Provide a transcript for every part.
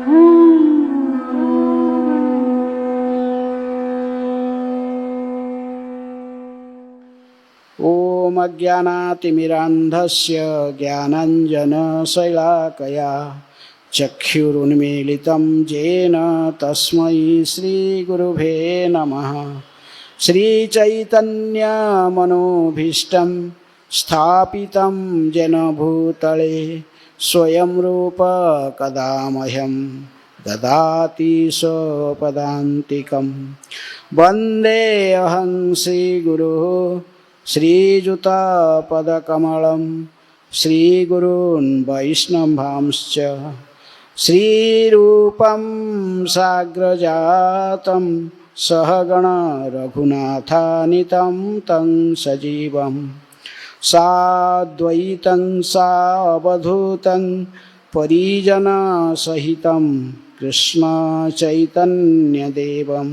ओम अज्ञानातिमिरान्धस्य ज्ञानाञ्जनशलाकया चक्षुरुन्मीलितं येन तस्मै श्रीगुरुवे नमः। श्रीचैतन्यमनोभीष्टं स्थापितं येन भूतले स्वयं रूप कदा मह्यं ददाति स्वपदान्तिकं। वन्देऽहं श्रीगुरुः श्रीयुतपदकमलं श्रीगुरून् वैष्णवांश्च श्रीरूपं साग्रजातं सहगण रघुनाथान्वितं तं सजीवं साद्वैतं सावधूतं परिजनसहितं कृष्णचैतन्यदेवं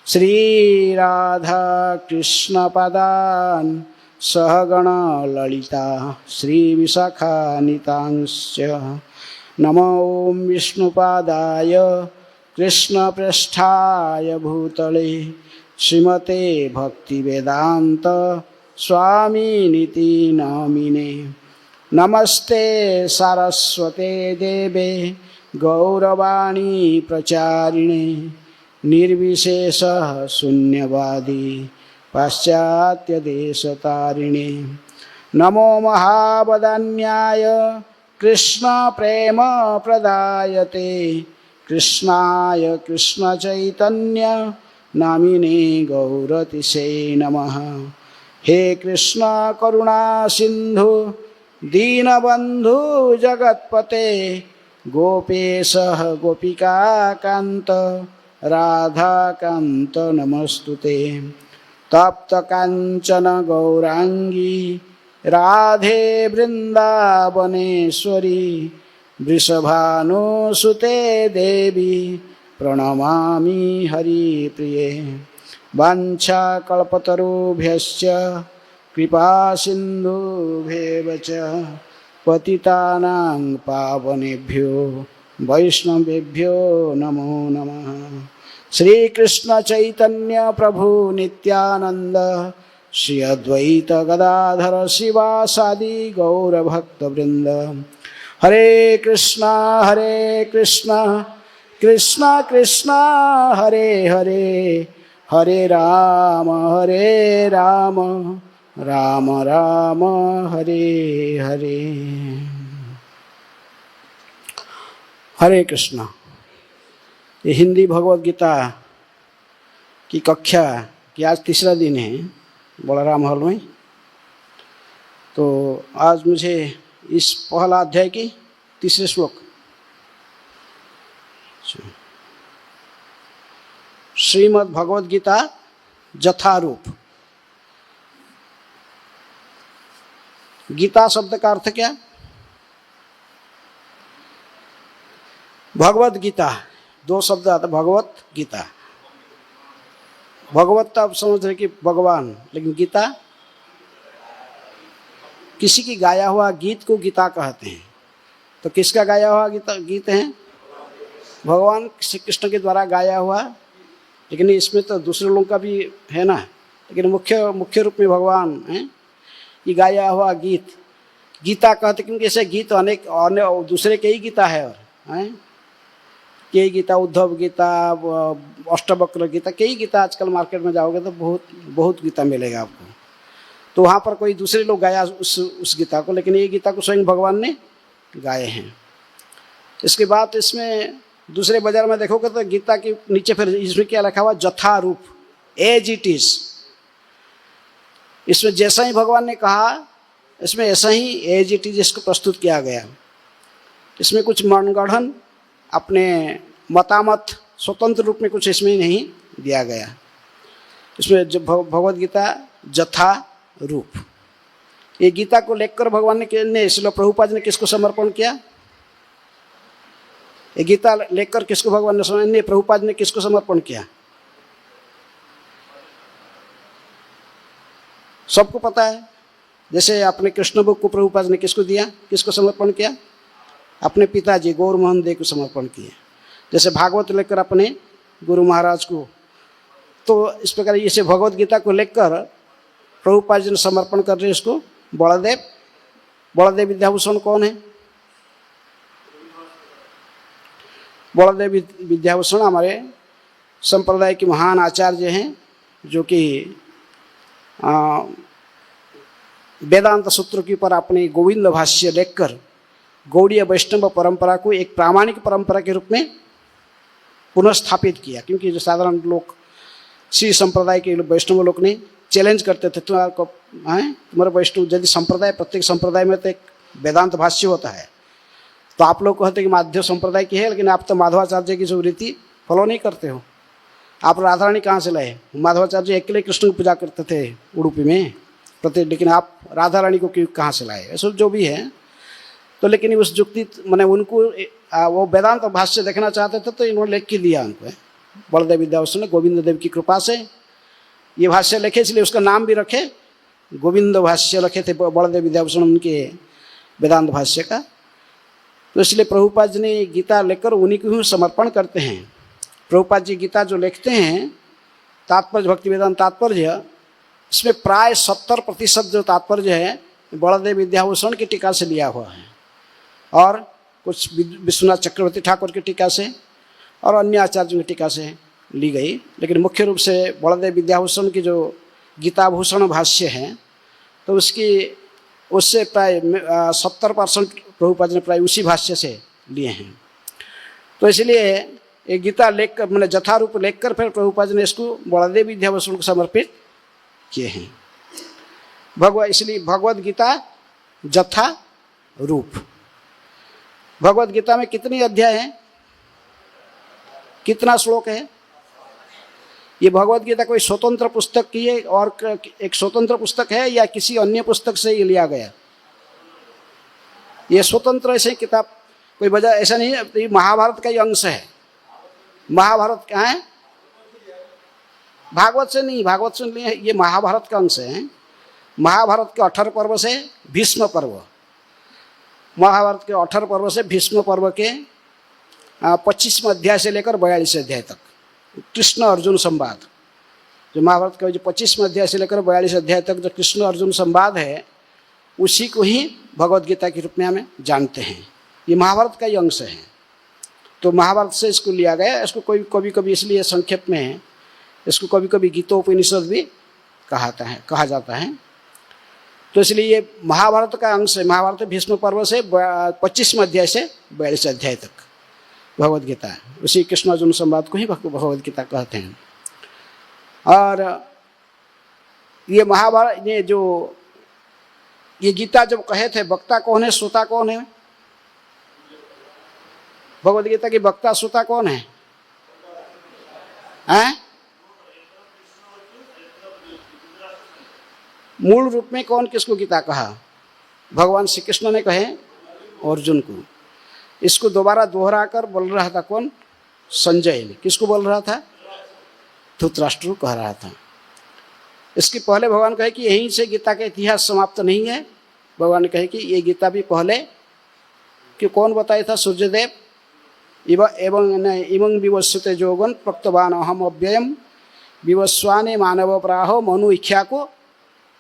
श्रीराधा कृष्णपदान् सहगण ललिता श्रीविशाखान्वितांश्च। नमो ओं विष्णुपादाय कृष्णप्रेष्ठाय भूतले श्रीमते भक्तिवेदान्त स्वामिनिति नामिने। नमस्ते सारस्वते देवे गौरवाणी प्रचारिणे निर्विशेष शून्यवादी पाश्चात्य देशतारिणे। नमो महावदान्याय कृष्ण प्रेम प्रदायते कृष्णाय कृष्ण चैतन्य नामिने गौरतिसे नमः। हे कृष्ण करुणा सिंधु दीनबंधु जगत्पते गोपेश गोपिका कांत राधा कांत नमस्तुते। तप्त कांचन गौरांगी राधे वृंदावनेश्वरी वृषभानुसुते देवी प्रणमामि हरिप्रिये। वाञ्छाकल्पतरुभ्यश्च कृपा सिन्धुभ्येव च पतितानां पावनेभ्यो वैष्णवेभ्यो नमो नमः। श्री कृष्ण चैतन्य प्रभु नित्यानंद श्री अद्वैत गदाधर शिवासादि गौर भक्त वृंद। हरे कृष्णा कृष्णा कृष्णा हरे हरे हरे राम राम राम हरे हरे। हरे कृष्णा। ये हिंदी भगवद गीता की कक्षा की आज तीसरा दिन है बलराम हॉल में। तो आज मुझे इस पहला अध्याय की तीसरे श्लोक श्रीमद् भगवद गीता जथारूप। गीता शब्द का अर्थ क्या? भगवद गीता, दो शब्द आता भगवत गीता। भगवत तो आप समझ रहे कि भगवान, लेकिन गीता किसी की गाया हुआ गीत को गीता कहते हैं। तो किसका गाया हुआ गीत है? भगवान श्री कृष्ण के द्वारा गाया हुआ। लेकिन इसमें तो दूसरे लोगों का भी है ना, लेकिन मुख्य रूप में भगवान है। ये गाया हुआ गीत गीता कहते, क्योंकि ऐसे गीत अनेक दूसरे के ही गीता है और कई गीता, उद्धव गीता, अष्टवक्र गीता, कई गीता आजकल मार्केट में जाओगे तो बहुत गीता मिलेगा आपको। तो वहाँ पर कोई दूसरे लोग गाया उस गीता को, लेकिन ये गीता को स्वयं भगवान ने गाए हैं। इसके बाद इसमें दूसरे बाजार में देखोगे तो गीता के नीचे फिर इसमें क्या लिखा हुआ? जथा रूप, एज इट इज। इसमें जैसा ही भगवान ने कहा, इसमें ऐसा ही एज इट इज इसको प्रस्तुत किया गया। इसमें कुछ मनगढ़ंत अपने मतामत स्वतंत्र रूप में कुछ इसमें नहीं दिया गया। इसमें जो भगवद गीता जथा रूप, ये गीता को लेकर भगवान ने श्रील प्रभुपाद ने किसको समर्पण किया? ये गीता लेकर किसको भगवान ने प्रभुपाद ने किसको समर्पण किया? सबको पता है। जैसे अपने कृष्ण बुक को प्रभुपाद ने किसको दिया, किसको समर्पण किया? अपने पिताजी गौर मोहन देव को समर्पण किए। जैसे भागवत लेकर अपने गुरु महाराज को, तो इस प्रकार इसे भगवत गीता को लेकर प्रभुपाद जी ने समर्पण कर रहे इसको बलदेव। बलदेव विद्याभूषण कौन है? बलदेव विद्याभूषण हमारे संप्रदाय के महान आचार्य हैं, जो कि वेदांत सूत्र के ऊपर अपने गोविंद भाष्य लेकर गौड़ीय वैष्णव परंपरा को एक प्रामाणिक परंपरा के रूप में पुनर्स्थापित किया। क्योंकि जो साधारण लोग श्री संप्रदाय के वैष्णव लोग ने चैलेंज करते थे, तुम्हारा वैष्णव यदि संप्रदाय, प्रत्येक संप्रदाय में तो एक वेदांत भाष्य होता है, तो आप लोग कहते हैं कि माध्य संप्रदाय की है, लेकिन आप तो माधवाचार्य की जो रीति फॉलो नहीं करते हो। आप राधा रानी कहाँ से लाए? माधवाचार्य अकेले कृष्ण की पूजा करते थे उडुपी में प्रत्येक, लेकिन आप राधा रानी को क्यों कहाँ से लाए? ऐसा जो भी है। तो लेकिन उस जुक्ति मैंने उनको वो वेदांत भाष्य देखना चाहते थे, तो इन्होंने लिख के दिया उनको। बलदेव विद्याभूषण ने गोविंद देव की कृपा से ये भाष्य लिखे, इसलिए उसका नाम भी रखे, गोविंद भाष्य रखे थे बलदेव विद्याभूषण उनके वेदांत भाष्य का। तो इसलिए प्रभुपाद जी ने गीता लेकर उन्हीं को ही समर्पण करते हैं। प्रभुपाद जी गीता जो लिखते हैं तात्पर्य, भक्ति वेदांत तात्पर्य, इसमें प्राय 70% जो तात्पर्य है बलदेव विद्याभूषण की टीका से लिया हुआ है, और कुछ विश्वनाथ चक्रवर्ती ठाकुर की टीका से और अन्य आचार्यों की टीका से ली गई। लेकिन मुख्य रूप से बलदेव विद्याभूषण की जो गीताभूषण भाष्य है, तो उससे प्राय 70% प्रभुपाद ने प्राय उसी भाष्य से लिए हैं। तो इसलिए ये गीता लेकर, मैंने जथा रूप लेकर फिर प्रभुपाद ने इसको बलदेव विद्याभूषण को समर्पित किए हैं। इसलिए भगवद गीता जथा रूप। भगवद गीता में कितनी अध्याय हैं, कितना श्लोक है? ये भगवद गीता कोई स्वतंत्र पुस्तक की है और एक स्वतंत्र पुस्तक है या किसी अन्य पुस्तक से ये लिया गया? ये स्वतंत्र ऐसे किताब कोई वजह ऐसा नहीं है, ये महाभारत का ही अंश है। महाभारत क्या है? भागवत से नहीं, भागवत से नहीं, ये महाभारत का अंश है। महाभारत के 18 पर्व से भीष्म पर्व, महाभारत के 18 पर्व से भीष्म पर्व के 25वें अध्याय से लेकर 42वें अध्याय तक कृष्ण अर्जुन संवाद, जो महाभारत का जो 25वें अध्याय से लेकर 42वें अध्याय तक जो कृष्ण अर्जुन संवाद है, उसी को ही भगवद गीता के रूप में हमें जानते हैं। ये महाभारत का ही अंश है, तो महाभारत से इसको लिया गया। इसको कभी कभी इसलिए संक्षेप में इसको कभी कभी गीतोपनिषद भी कहा जाता है। तो इसलिए ये महाभारत का अंश है। महाभारत भीष्म पर्व से 25वें अध्याय से 42वें अध्याय तक भगवद गीता है। उसी कृष्ण अर्जुन संवाद को ही भगवद गीता कहते हैं। और ये महाभारत, ये गीता जब कहे थे, वक्ता कौन है, श्रोता कौन है? भगवद गीता की वक्ता श्रोता कौन है? मूल रूप में कौन किसको गीता कहा? भगवान श्री कृष्ण ने कहे अर्जुन को। इसको दोबारा दोहरा कर बोल रहा था कौन? संजय ने। किसको बोल रहा था? धृतराष्ट्र को कह रहा था। इसके पहले भगवान कहे कि यहीं से गीता का इतिहास समाप्त नहीं है। भगवान ने कहे कि ये गीता भी पहले कि कौन बताया था? सूर्यदेव। इमं विवस्वते जोगन प्रक्तवान अहम अव्ययम विवस्वाने मानव प्राहो मनु इख्या को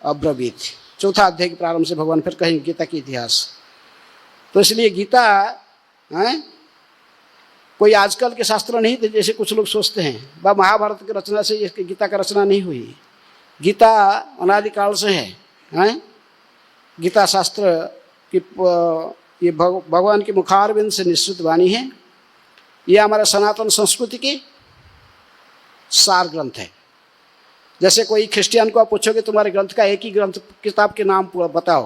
अब्रवीत। चौथा अध्याय के प्रारंभ से भगवान फिर कहेंगे गीता की इतिहास। तो इसलिए गीता कोई आजकल के शास्त्र नहीं थे जैसे कुछ लोग सोचते हैं। वह महाभारत की रचना से ये गीता का रचना नहीं हुई। गीता अनादिकाल से है। गीता शास्त्र की ये भगवान के मुखारविंद से निश्चित वाणी है। ये हमारे सनातन संस्कृति की सार ग्रंथ है। जैसे कोई क्रिश्चियन को आप पूछोगे तुम्हारे ग्रंथ का एक ही ग्रंथ किताब के नाम बताओ,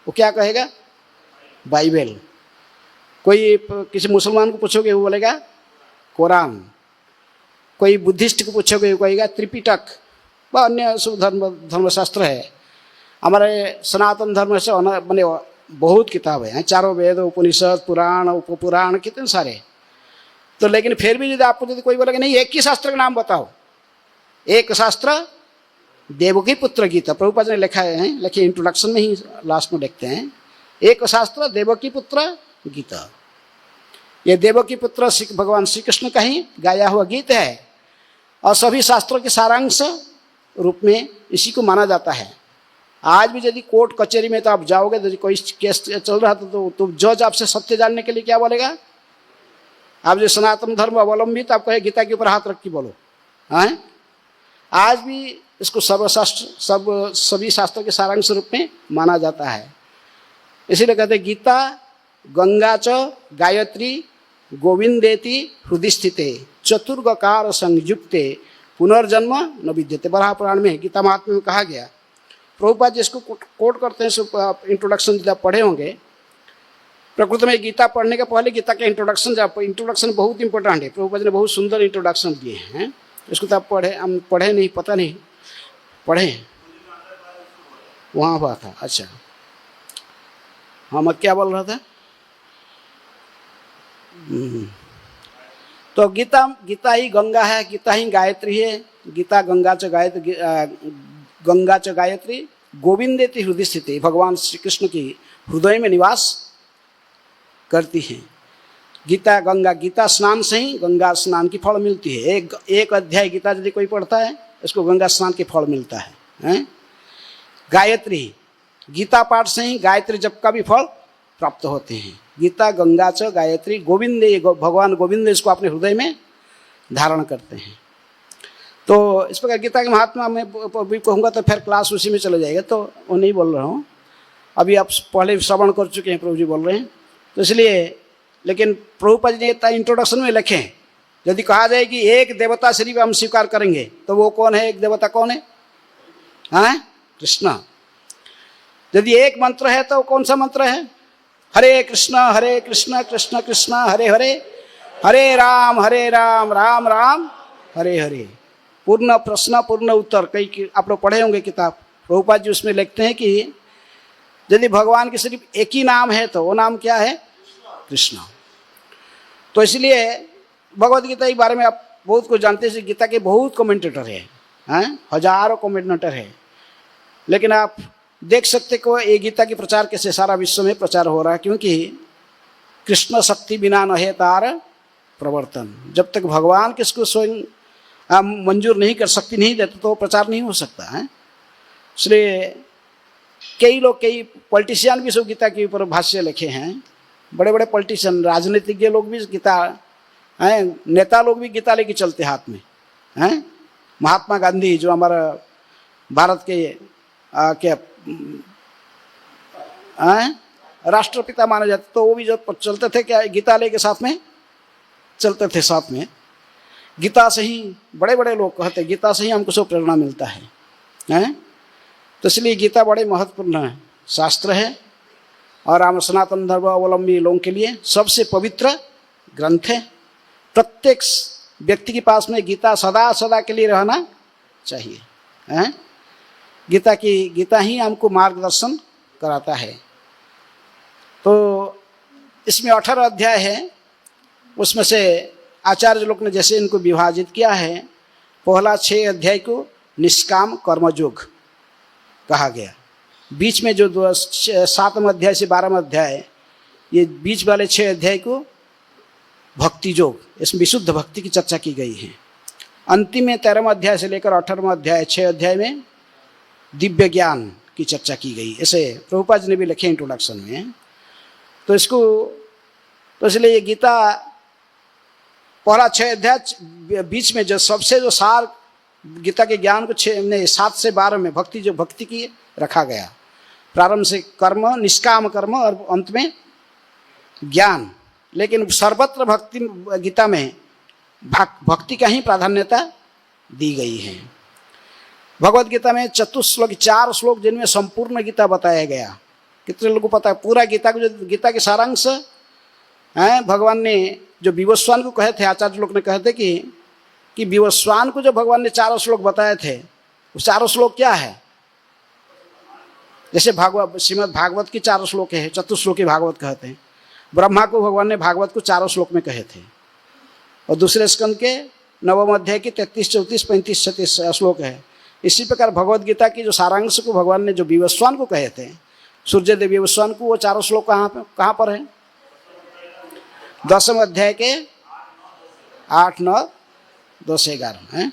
वो क्या कहेगा? बाइबल। कोई किसी मुसलमान को पूछोगे वो बोलेगा कुरान। कोई बुद्धिस्ट को पूछोगे वो कहेगा त्रिपिटक। व अन्य सब धर्मशास्त्र है। हमारे सनातन धर्म से मैंने बहुत किताबें हैं, चारों वेद, उपनिषद, पुराण, उपपुराण, कितने सारे। तो लेकिन फिर भी यदि आपको यदि कोई बोलेगा नहीं एक ही शास्त्र का नाम बताओ, एक शास्त्र देवकी पुत्र गीता, प्रभुपाद ने लिखा है, लिखिए इंट्रोडक्शन में ही लास्ट में लिखते हैं, एक शास्त्र देवकी पुत्र गीता। ये देवकी पुत्र भगवान श्री कृष्ण का ही गाया हुआ गीत है और सभी शास्त्रों के सारांश रूप में इसी को माना जाता है। आज भी यदि कोर्ट कचहरी में तो आप जाओगे तो कोई केस चल रहा तो जज आपसे सत्य जानने के लिए क्या बोलेगा? आप जो सनातन धर्म अवलंबी तो आप कहे गीता के ऊपर हाथ रख के बोलो। हैं? आज भी इसको सर्वशास्त्र सभी शास्त्रों के सारांश रूप में माना जाता है। इसीलिए कहते गीता गंगा च गायत्री गोविंदेति हृदय स्थिते चतुर्गकार संयुक्ते पुनर्जन्म न विद्यते। बराह पुराण में गीता महात्म्य में कहा गया। प्रभुपाद जी इसको कोट करते हैं, सब इंट्रोडक्शन जब पढ़े होंगे। प्रकृति में गीता पढ़ने के पहले गीता का इंट्रोडक्शन बहुत इंपॉर्टेंट है। प्रभुपाद जी ने बहुत सुंदर इंट्रोडक्शन दिए हैं। इसको तो आप हम पढ़े नहीं, पता नहीं पढ़े वहाँ हुआ था। अच्छा हाँ, मैं क्या बोल रहा था? तो गीता ही गंगा है, गीता ही गायत्री है। गीता गंगा च गायत्री गोविंदेति हृदय स्थिति, भगवान श्री कृष्ण की हृदय में निवास करती है। गीता गंगा, गीता स्नान से ही गंगा स्नान की फल मिलती है। एक अध्याय गीता यदि कोई पढ़ता है इसको गंगा स्नान के फल मिलता है। गायत्री, गीता पाठ से ही गायत्री जप का भी फल प्राप्त होते हैं। गीता गंगा च गायत्री गोविंदे, भगवान गोविंद इसको अपने हृदय में धारण करते हैं। तो इस प्रकार गीता के महात्मा में भी कहूँगा तो फिर क्लास उसी में चला जाएगा, तो वो नहीं बोल रहा हूँ। अभी आप पहले श्रवण कर चुके हैं, प्रभु जी बोल रहे हैं, तो इसलिए। लेकिन प्रभुपाद जी ने इंट्रोडक्शन में लिखे, यदि कहा जाए कि एक देवता सिर्फ हम स्वीकार करेंगे तो वो कौन है? एक देवता कौन है? हाँ, कृष्ण। यदि एक मंत्र है तो कौन सा मंत्र है? हरे कृष्ण कृष्ण कृष्ण हरे हरे, हरे राम राम राम हरे हरे। पूर्ण प्रश्न पूर्ण उत्तर, कई आप लोग पढ़े होंगे किताब। प्रभुपाद जी उसमें लिखते हैं कि यदि भगवान की सिर्फ एक ही नाम है तो वो नाम क्या है? कृष्ण। तो इसलिए भगवद गीता के बारे में आप बहुत कुछ जानते हैं। गीता के बहुत कमेंटेटर हैं, हजारों कमेंटेटर हैं। लेकिन आप देख सकते को ये गीता की प्रचार कैसे सारा विश्व में प्रचार हो रहा है, क्योंकि कृष्ण शक्ति बिना न है तार प्रवर्तन। जब तक भगवान किसको स्वयं मंजूर नहीं कर सकती, नहीं देते, तो प्रचार नहीं हो सकता है। इसलिए कई लोग, कई पॉलिटिशियन भी सब गीता के ऊपर भाष्य लिखे हैं। बड़े बड़े पॉलिटिशियन, राजनीतिज्ञ लोग भी गीता हैं, नेता लोग भी गीता लेके चलते हाथ में हैं। महात्मा गांधी जो हमारा भारत के राष्ट्रपिता माने जाते, तो वो भी जब चलते थे क्या गीता लेके साथ में चलते थे। साथ में गीता से ही बड़े बड़े लोग कहते हैं, गीता से ही हमको सब प्रेरणा मिलता है। तो इसलिए गीता बड़े महत्वपूर्ण शास्त्र है और हम सनातन धर्म अवलंबी लोगों के लिए सबसे पवित्र ग्रंथ है। प्रत्येक व्यक्ति के पास में गीता सदा सदा के लिए रहना चाहिए। गीता ही हमको मार्गदर्शन कराता है। तो इसमें 18 अध्याय है। उसमें से आचार्य लोग ने जैसे इनको विभाजित किया है, पहला 6 अध्याय को निष्काम कर्मयोग कहा गया। बीच में जो 7वें अध्याय से 12वें अध्याय, ये बीच वाले 6 अध्याय को भक्ति योग, इसमें विशुद्ध भक्ति की चर्चा की गई है। अंतिम में 13वें अध्याय से लेकर 18वें अध्याय 6 अध्याय में दिव्य ज्ञान की चर्चा की गई। ऐसे प्रभुपाद जी ने भी लिखे इंट्रोडक्शन में। तो इसलिए ये गीता पहला 6 अध्याय बीच में जो सबसे जो सार गीता के ज्ञान को 7 से 12 में भक्ति की रखा गया। प्रारंभ से कर्म, निष्काम कर्म और अंत में ज्ञान। लेकिन सर्वत्र भक्ति गीता में भक्ति का ही प्राधान्यता दी गई है। भगवद गीता में 4 श्लोक जिनमें संपूर्ण गीता बताया गया। कितने लोगों को पता है? पूरा गीता को, जो गीता के सारांश है, भगवान ने जो विवस्वान को कहे थे, आचार्य लोग ने कहे थे कि विवस्वान को जो भगवान ने 4 श्लोक बताए थे, वो 4 श्लोक क्या है? जैसे श्रीमद् भागवत की 4 श्लोक है, चतुश्लोकी भागवत कहते हैं। ब्रह्मा को भगवान ने भागवत को 4 श्लोक में कहे थे। और दूसरे स्कंद के 9वें अध्याय की 33, 34, 35, 36 श्लोक है। इसी प्रकार भगवद गीता की जो सारांश को भगवान ने जो विवस्वान को कहे थे, सूर्यदेव विवस्वान को, वो 4 श्लोक कहाँ पर है? 10वें अध्याय के 8, 9, 10, 11 हैं।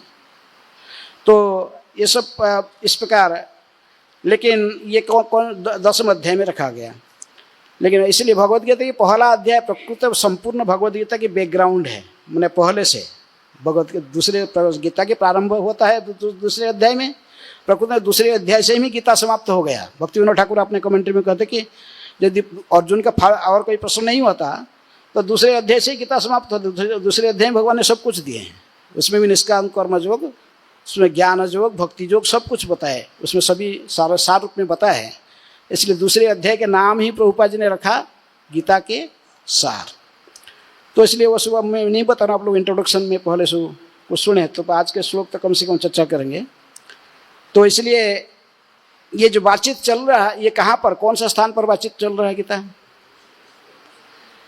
तो ये सब इस प्रकार, लेकिन ये कौन 10वें अध्याय में रखा गया। लेकिन इसलिए भगवद गीता की पहला अध्याय प्रकृत संपूर्ण भगवद गीता की बैकग्राउंड है, मैंने पहले से भगवद दूसरे गीता के प्रारंभ होता है दूसरे अध्याय में, प्रकृत में दूसरे अध्याय से ही गीता समाप्त हो गया। भक्ति विनोद ठाकुर अपने कमेंट्री में कहते कि यदि अर्जुन का और कोई प्रश्न नहीं होता तो दूसरे अध्याय से ही गीता समाप्त होती। दूसरे अध्याय में भगवान ने सब कुछ दिए हैं, उसमें भी निष्काम कर्म योग, उसमें ज्ञान योग, भक्ति योग, सब कुछ बताए, उसमें सभी सार रूप में बताया है। इसलिए दूसरे अध्याय के नाम ही प्रभुपाद जी ने रखा गीता के सार। तो इसलिए वो सुबह मैं नहीं बता रहा, आप लोग इंट्रोडक्शन में पहले से कुछ सुने, तो आज के श्लोक तक कम से कम चर्चा करेंगे। तो इसलिए ये जो बातचीत चल रहा है, ये कहाँ पर, कौन सा स्थान पर बातचीत चल रहा है गीता?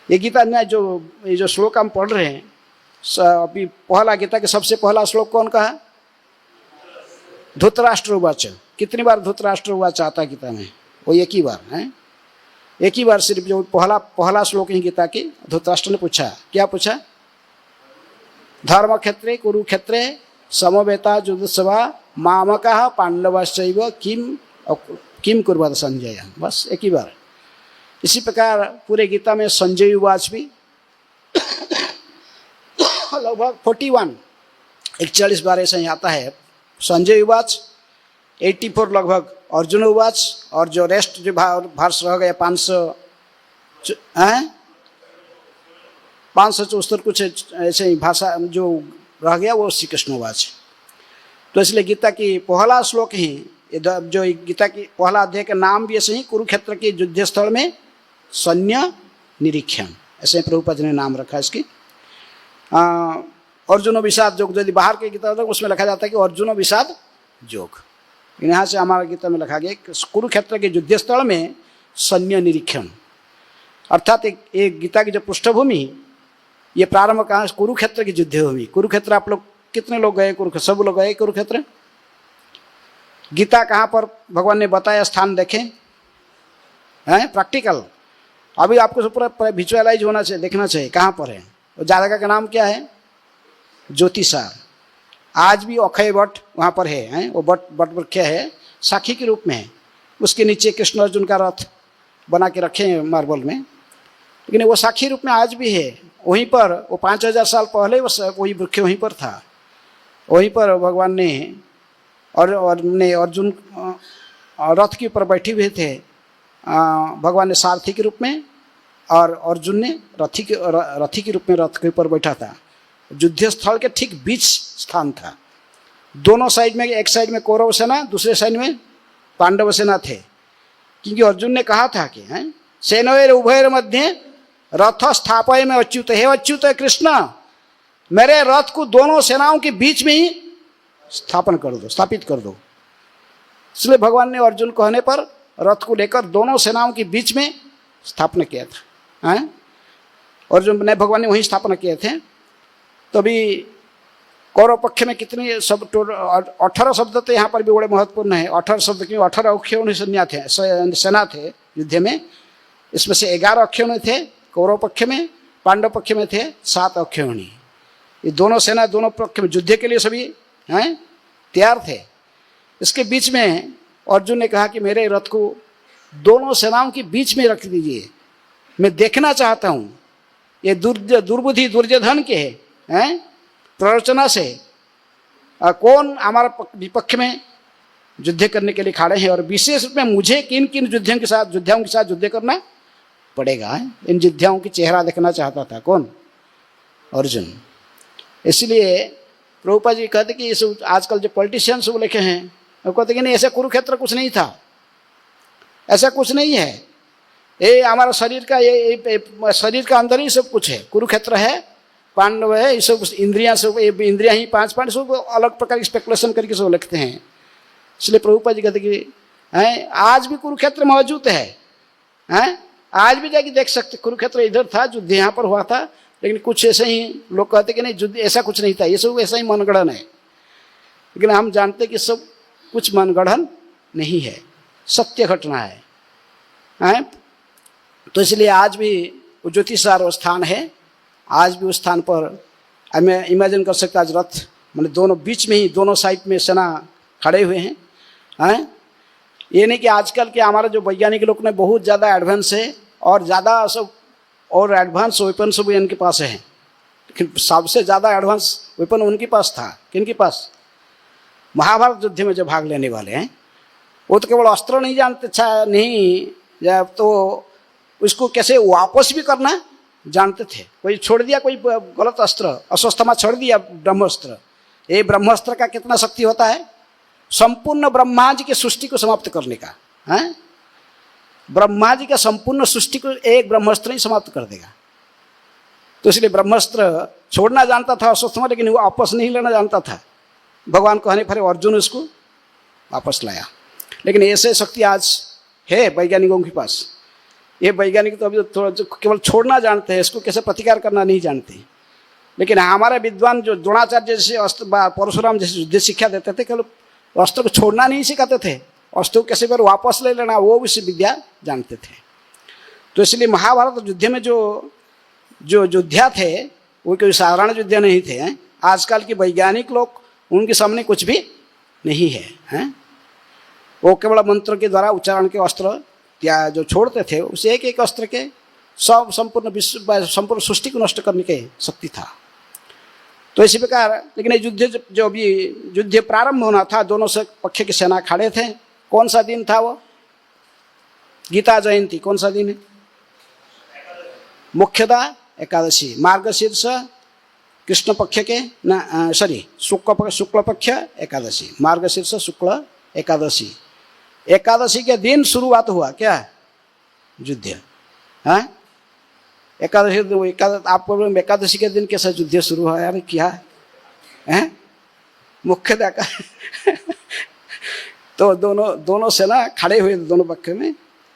ये गीता में ये जो श्लोक हम पढ़ रहे हैं, अभी पहला गीता के सबसे पहला श्लोक कौन का है? धृतराष्ट्र उवाच। कितनी बार धृतराष्ट्र उवाच आता है गीता में? वो एक ही बार है, एक ही बार सिर्फ। जो पहला श्लोक ही गीता की, धृतराष्ट्र ने पूछा, क्या पूछा? धर्म क्षेत्रे कुरुक्षेत्रे समवेता जुदुत्सवा मामका पांडवश्चैव किम कुर्वत संजय। बस एक ही बार। इसी प्रकार पूरे गीता में संजय उवाच भी लगभग 41 बार ऐसा ही आता है। संजय उवाच 84 लगभग अर्जुन उवाच, और जो रेस्ट जो भार्स रह गया 574 कुछ ऐसे ही भाषा जो रह गया वो श्री कृष्ण उवाच। तो इसलिए गीता की पहला श्लोक ही, जो गीता की पहला अध्याय का नाम भी ऐसे ही कुरुक्षेत्र के युद्ध स्थल में सैन्य निरीक्षण, ऐसे प्रभुपाद ने नाम रखा इसकी। अर्जुन विषाद योग, यदि बाहर के गीता उसमें लिखा जाता है कि अर्जुन विषाद योग, यहाँ से हमारा गीता में लिखा गया कुरुक्षेत्र के युद्ध स्थल में सैन्य निरीक्षण। अर्थात एक गीता की जो पृष्ठभूमि, ये प्रारंभ कहाँ? कुरुक्षेत्र की युद्ध भूमि। कुरुक्षेत्र आप लोग कितने लोग गए? कुरुक्षेत्र सब लोग गए कुरुक्षेत्र? गीता कहाँ पर भगवान ने बताया स्थान देखें हैं? प्रैक्टिकल। अभी आपको सब पूरा विजुअलाइज होना चाहिए, देखना चाहिए कहाँ पर है। और जगह का नाम क्या है? ज्योतिषार। आज भी अक्षय वट वहाँ पर है, वो बट वृक्ष है, साखी के रूप में है। उसके नीचे कृष्ण अर्जुन का रथ बना के रखे हैं मार्बल में, लेकिन वो साखी रूप में आज भी है। वहीं पर वो 5000 साल पहले वही वृक्ष वहीं पर था। वहीं पर भगवान ने अर्जुन रथ के ऊपर बैठे हुए थे, भगवान ने सारथी के रूप में, और अर्जुन ने रथी के रूप में रथ के ऊपर बैठा था। युद्ध स्थल के ठीक बीच स्थान था। दोनों साइड में, एक साइड में कौरव सेना, दूसरे साइड में पांडव सेना थे। क्योंकि अर्जुन ने कहा था कि सेनोर उभयर मध्य रथ स्थापय में अच्युत, हे अच्युत कृष्ण, मेरे रथ को दोनों सेनाओं के बीच में ही स्थापित कर दो। इसलिए भगवान ने अर्जुन कहने पर रथ को लेकर दोनों सेनाओं के बीच में स्थापना किया था। अर्जुन ने, भगवान ने वहीं स्थापना किए थे। तो अभी कौरव पक्ष में कितनी शब्द? 18 शब्द तो यहाँ पर भी बड़े महत्वपूर्ण है। 18 शब्द, क्योंकि 18 अक्षौणी सेना थे युद्ध में। इसमें से 11 अक्षौणी थे कौरव पक्ष में, पांडव पक्ष में थे 7 अक्षौणी। ये दोनों सेना दोनों पक्ष में युद्ध के लिए सभी तैयार थे। इसके बीच में अर्जुन ने कहा कि मेरे रथ को दोनों सेनाओं के बीच में रख दीजिए, मैं देखना चाहता हूँ ये दुर्बुद्धि दुर्योधन के हैं प्ररोचना से कौन हमारा विपक्ष में युद्ध करने के लिए खड़े हैं, और विशेष रूप में मुझे किन किन योद्धाओं के साथ युद्ध करना पड़ेगा। इन योद्धाओं की चेहरा देखना चाहता था। कौन? अर्जुन। इसलिए प्रभुपाद जी कहते कि इस आजकल जो पॉलिटिशियंस वो लिखे हैं, वो कहते कि नहीं, ऐसा कुरुक्षेत्र कुछ नहीं था, ऐसा कुछ नहीं है। ये हमारा शरीर का, ये शरीर का अंदर ही सब कुछ है। कुरुक्षेत्र है, पांडव है, ये सब इंद्रियां, सब इंद्रियां ही 5 पांच सब अलग प्रकार की स्पेकुलेशन करके सब लिखते हैं। इसलिए प्रभुपाद जी कहते कि आज भी कुरुक्षेत्र मौजूद है, आज भी जाके देख सकते। कुरुक्षेत्र इधर था, युद्ध यहाँ पर हुआ था, लेकिन कुछ ऐसे ही लोग कहते कि नहीं युद्ध ऐसा कुछ नहीं था, ये सब ऐसा ही मनगढ़ंत है। लेकिन हम जानते कि सब कुछ मनगढ़ंत नहीं है, सत्य घटना है। तो इसलिए आज भी ज्योतिषार स्थान है, आज भी उस स्थान पर मैं इमेजिन कर सकता, आज रथ मैंने दोनों बीच में ही दोनों साइड में सेना खड़े हुए हैं। ये नहीं कि आजकल के हमारे जो वैज्ञानिक लोग ने बहुत ज़्यादा एडवांस है और ज़्यादा सब और एडवांस वेपन सब इनके पास है, लेकिन सबसे ज़्यादा एडवांस वेपन उनके पास था। किनके पास? महाभारत युद्ध में जो भाग लेने वाले हैं वो तो केवल अस्त्र नहीं जानते, अच्छा नहीं, तो उसको कैसे वापस भी करना जानते थे। कोई छोड़ दिया कोई गलत अस्त्र, अस्वस्थमा छोड़ दिया ब्रह्मास्त्र, ये ब्रह्मास्त्र का कितना शक्ति होता है? संपूर्ण ब्रह्मा जी की सृष्टि को समाप्त करने का है। ब्रह्मा जी का संपूर्ण सृष्टि को एक ब्रह्मास्त्र ही समाप्त कर देगा। तो इसलिए ब्रह्मास्त्र छोड़ना जानता था अस्वस्थमा, लेकिन वो वापस नहीं लेना जानता था। भगवान कहने पर अर्जुन उसको वापस लाया। लेकिन ऐसे शक्ति आज है वैज्ञानिकों के पास। ये वैज्ञानिक तो अभी थोड़ा केवल छोड़ना जानते हैं, इसको कैसे प्रतिकार करना नहीं जानते। लेकिन हमारे विद्वान जो द्रोणाचार्य जैसे अस्त्र, परशुराम जैसे युद्ध शिक्षा देते थे, केवल अस्त्र को छोड़ना नहीं सिखाते थे, अस्त्र को कैसे पर वापस ले लेना वो भी विद्या जानते थे। तो इसलिए महाभारत युद्ध में जो योद्धा थे वो कोई साधारण योद्धा नहीं थे। आजकल के वैज्ञानिक लोग उनके सामने कुछ भी नहीं है। वो केवल मंत्र के द्वारा उच्चारण के अस्त्र या जो छोड़ते थे, उसे एक एक अस्त्र के सब संपूर्ण विश्व संपूर्ण सृष्टि को नष्ट करने की शक्ति था। तो इसी प्रकार, लेकिन युद्ध जो भी युद्ध प्रारंभ होना था, दोनों से पक्ष की सेना खड़े थे। कौन सा दिन था वो? गीता जयंती। कौन सा दिन है? मुख्यतः एकादशी, मार्गशीर्ष कृष्ण पक्ष के शुक्ल पक्ष एकादशी, मार्गशीर्ष शुक्ल एकादशी। एकादशी के दिन शुरुआत हुआ क्या? युद्ध। एकादशी आपको एकादशी के दिन कैसा युद्ध शुरू हुआ यार? क्या है मुख्यतः का तो दोनों सेना खड़े हुए दोनों पक्ष में,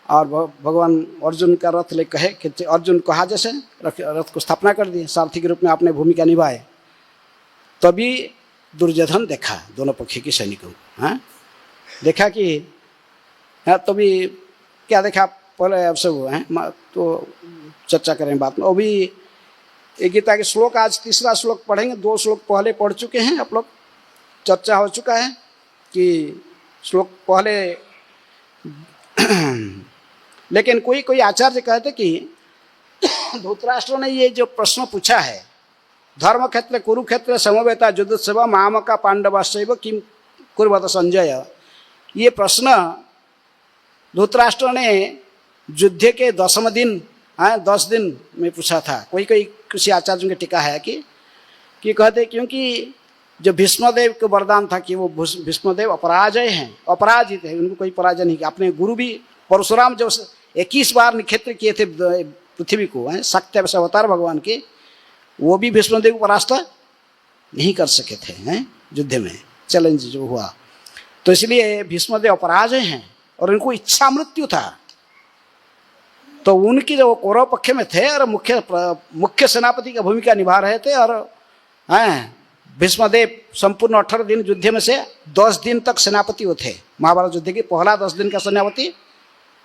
और भगवान अर्जुन का रथ ले कहे कि अर्जुन कहा जैसे रथ को स्थापना कर दिए, सारथी के रूप में आपने भूमिका निभाए। तभी दुर्योधन देखा दोनों पक्ष के सैनिकों को, देखा कि तभी क्या देखा, पहले अब सब तो चर्चा करें बात में। अभी एक गीता के श्लोक, आज तीसरा श्लोक पढ़ेंगे। 2 श्लोक पहले पढ़ चुके हैं आप लोग, चर्चा हो चुका है कि श्लोक पहले लेकिन कोई आचार्य कहते कि धृतराष्ट्र ने ये जो प्रश्न पूछा है, धर्म क्षेत्र कुरुक्षेत्र समवेता युद्धोत्सव मामका पांडवाश्चैव किम कुर्वत संजय, ये प्रश्न धृतराष्ट्र ने युद्ध के 10वें दिन 10 दिन में पूछा था। कोई किसी आचार्यों की टीका है कि कहते क्योंकि जो भीष्मदेव को वरदान था कि वो भीष्मदेव अपराजय हैं, अपराजित है, उनको कोई पराजय नहीं किया। अपने गुरु भी परशुराम जो 21 बार निक्षेत्र किए थे पृथ्वी को, शक्ति अवतार भगवान के, वो भी भीष्मदेव को परास्त नहीं कर सके थे युद्ध में, चैलेंज जो हुआ। तो इसलिए भीष्मदेव अपराजय हैं और उनको इच्छा मृत्यु था। तो उनकी जो कौरव पक्ष में थे और मुख्य सेनापति की भूमिका निभा रहे थे, और भीष्मदेव संपूर्ण 18 दिन युद्ध में से 10 दिन तक सेनापति वो थे। महाभारत युद्ध के पहला 10 दिन का सेनापति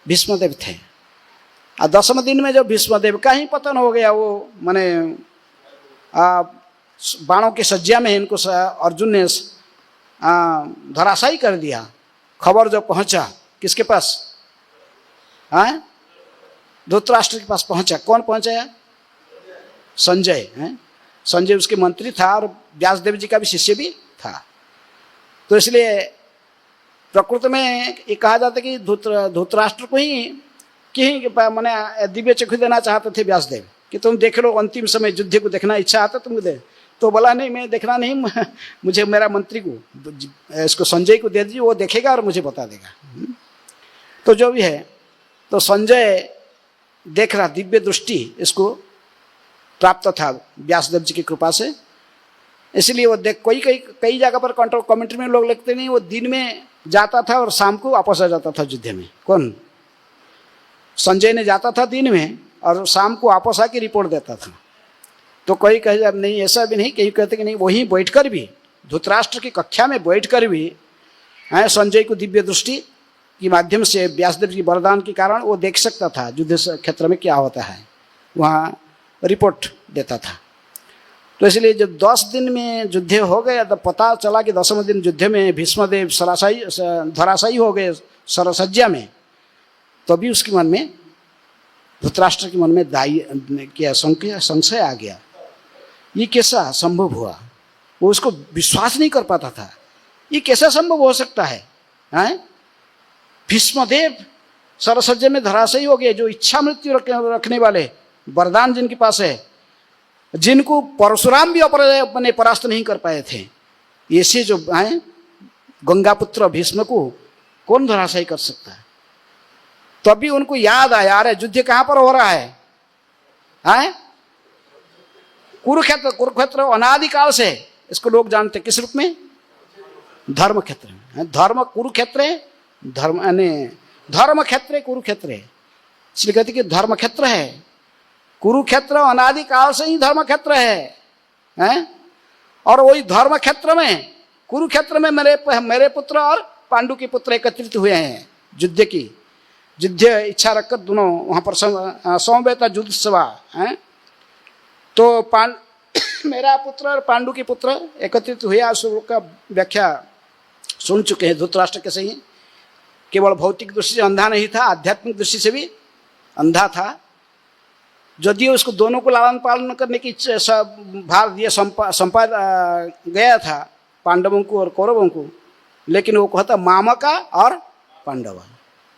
भीष्मदेव थे। और 10वें दिन में जब भीष्मदेव का ही पतन हो गया, वो माने बाणों की सज्जा में इनको अर्जुन ने धराशायी कर दिया। खबर जो पहुंचा किसके पास? धृतराष्ट्र के पास पहुंचा। कौन पहुंचाया? संजय। संजय उसके मंत्री था और व्यासदेव जी का भी शिष्य भी था। तो इसलिए प्रकृति में ये कहा जाता है कि धृतराष्ट्र को ही मैंने दिव्य चक्षु देना चाहते थे व्यासदेव कि तुम देख लो, अंतिम समय युद्ध को देखना इच्छा आता तुम दे। तो बोला नहीं, मैं देखना नहीं, मुझे मेरा मंत्री को इसको संजय को दे दीजिए, वो देखेगा और मुझे बता देगा। तो जो भी है, तो संजय देख रहा, दिव्य दृष्टि इसको प्राप्त था व्यासदेव जी की कृपा से। इसलिए वो देख कई जगह पर कमेंट्री में लोग लिखते नहीं, वो दिन में जाता था और शाम को वापस आ जाता था युद्ध में। कौन? संजय ने जाता था दिन में और शाम को वापस आके रिपोर्ट देता था। तो कोई कहे नहीं, ऐसा भी नहीं, कहीं कहते कि नहीं, वहीं बैठकर भी धृतराष्ट्र की कक्षा में बैठकर भी संजय को दिव्य दृष्टि के माध्यम से व्यासदेव जी वरदान के कारण वो देख सकता था युद्ध क्षेत्र में क्या होता है, वहाँ रिपोर्ट देता था। तो इसलिए जब 10 दिन में युद्ध हो गया तो पता चला कि 10वें दिन युद्ध में भीष्मदेव धराशायी हो गए सरसज्जा में, तभी उसके मन में, धृतराष्ट्र के मन में संशय आ गया, ये कैसा संभव हुआ। वो उसको विश्वास नहीं कर पाता था, ये कैसा संभव हो सकता है, हैं? भीष्मदेव सरसज्जा में धराशायी हो गए, जो इच्छा मृत्यु रखने वाले, वरदान जिनके पास है, जिनको परशुराम भी अपने परास्त नहीं कर पाए थे, ऐसे जो हैं गंगा पुत्र भीष्म को कौन धराशायी कर सकता है। तभी उनको याद आया, अरे युद्ध कहां पर हो रहा है, हैं? कुरुक्षेत्र अनादिकाल से इसको लोग जानते, किस रूप में? धर्म क्षेत्र में। धर्म कुरुक्षेत्र, धर्म यानी धर्म क्षेत्र कुरुक्षेत्र है, इसलिए कहते कि धर्म क्षेत्र है। कुरुक्षेत्र अनादिकाल से ही धर्म क्षेत्र है? और वही धर्म क्षेत्र में, कुरुक्षेत्र में मेरे पुत्र और पांडु के पुत्र एकत्रित हुए हैं, युद्ध इच्छा रखकर दोनों वहां पर समवेत युद्ध सभा है। तो मेरा पुत्र और पांडु के पुत्र एकत्रित हुए, उस का व्याख्या सुन चुके हैं। धृतराष्ट्र कैसे ही केवल भौतिक दृष्टि से अंधा नहीं था, आध्यात्मिक दृष्टि से भी अंधा था। यदि उसको दोनों को लालन पालन करने की भार दिया संपा गया था, पांडवों को और कौरवों को, लेकिन वो कहता मामका और पांडव,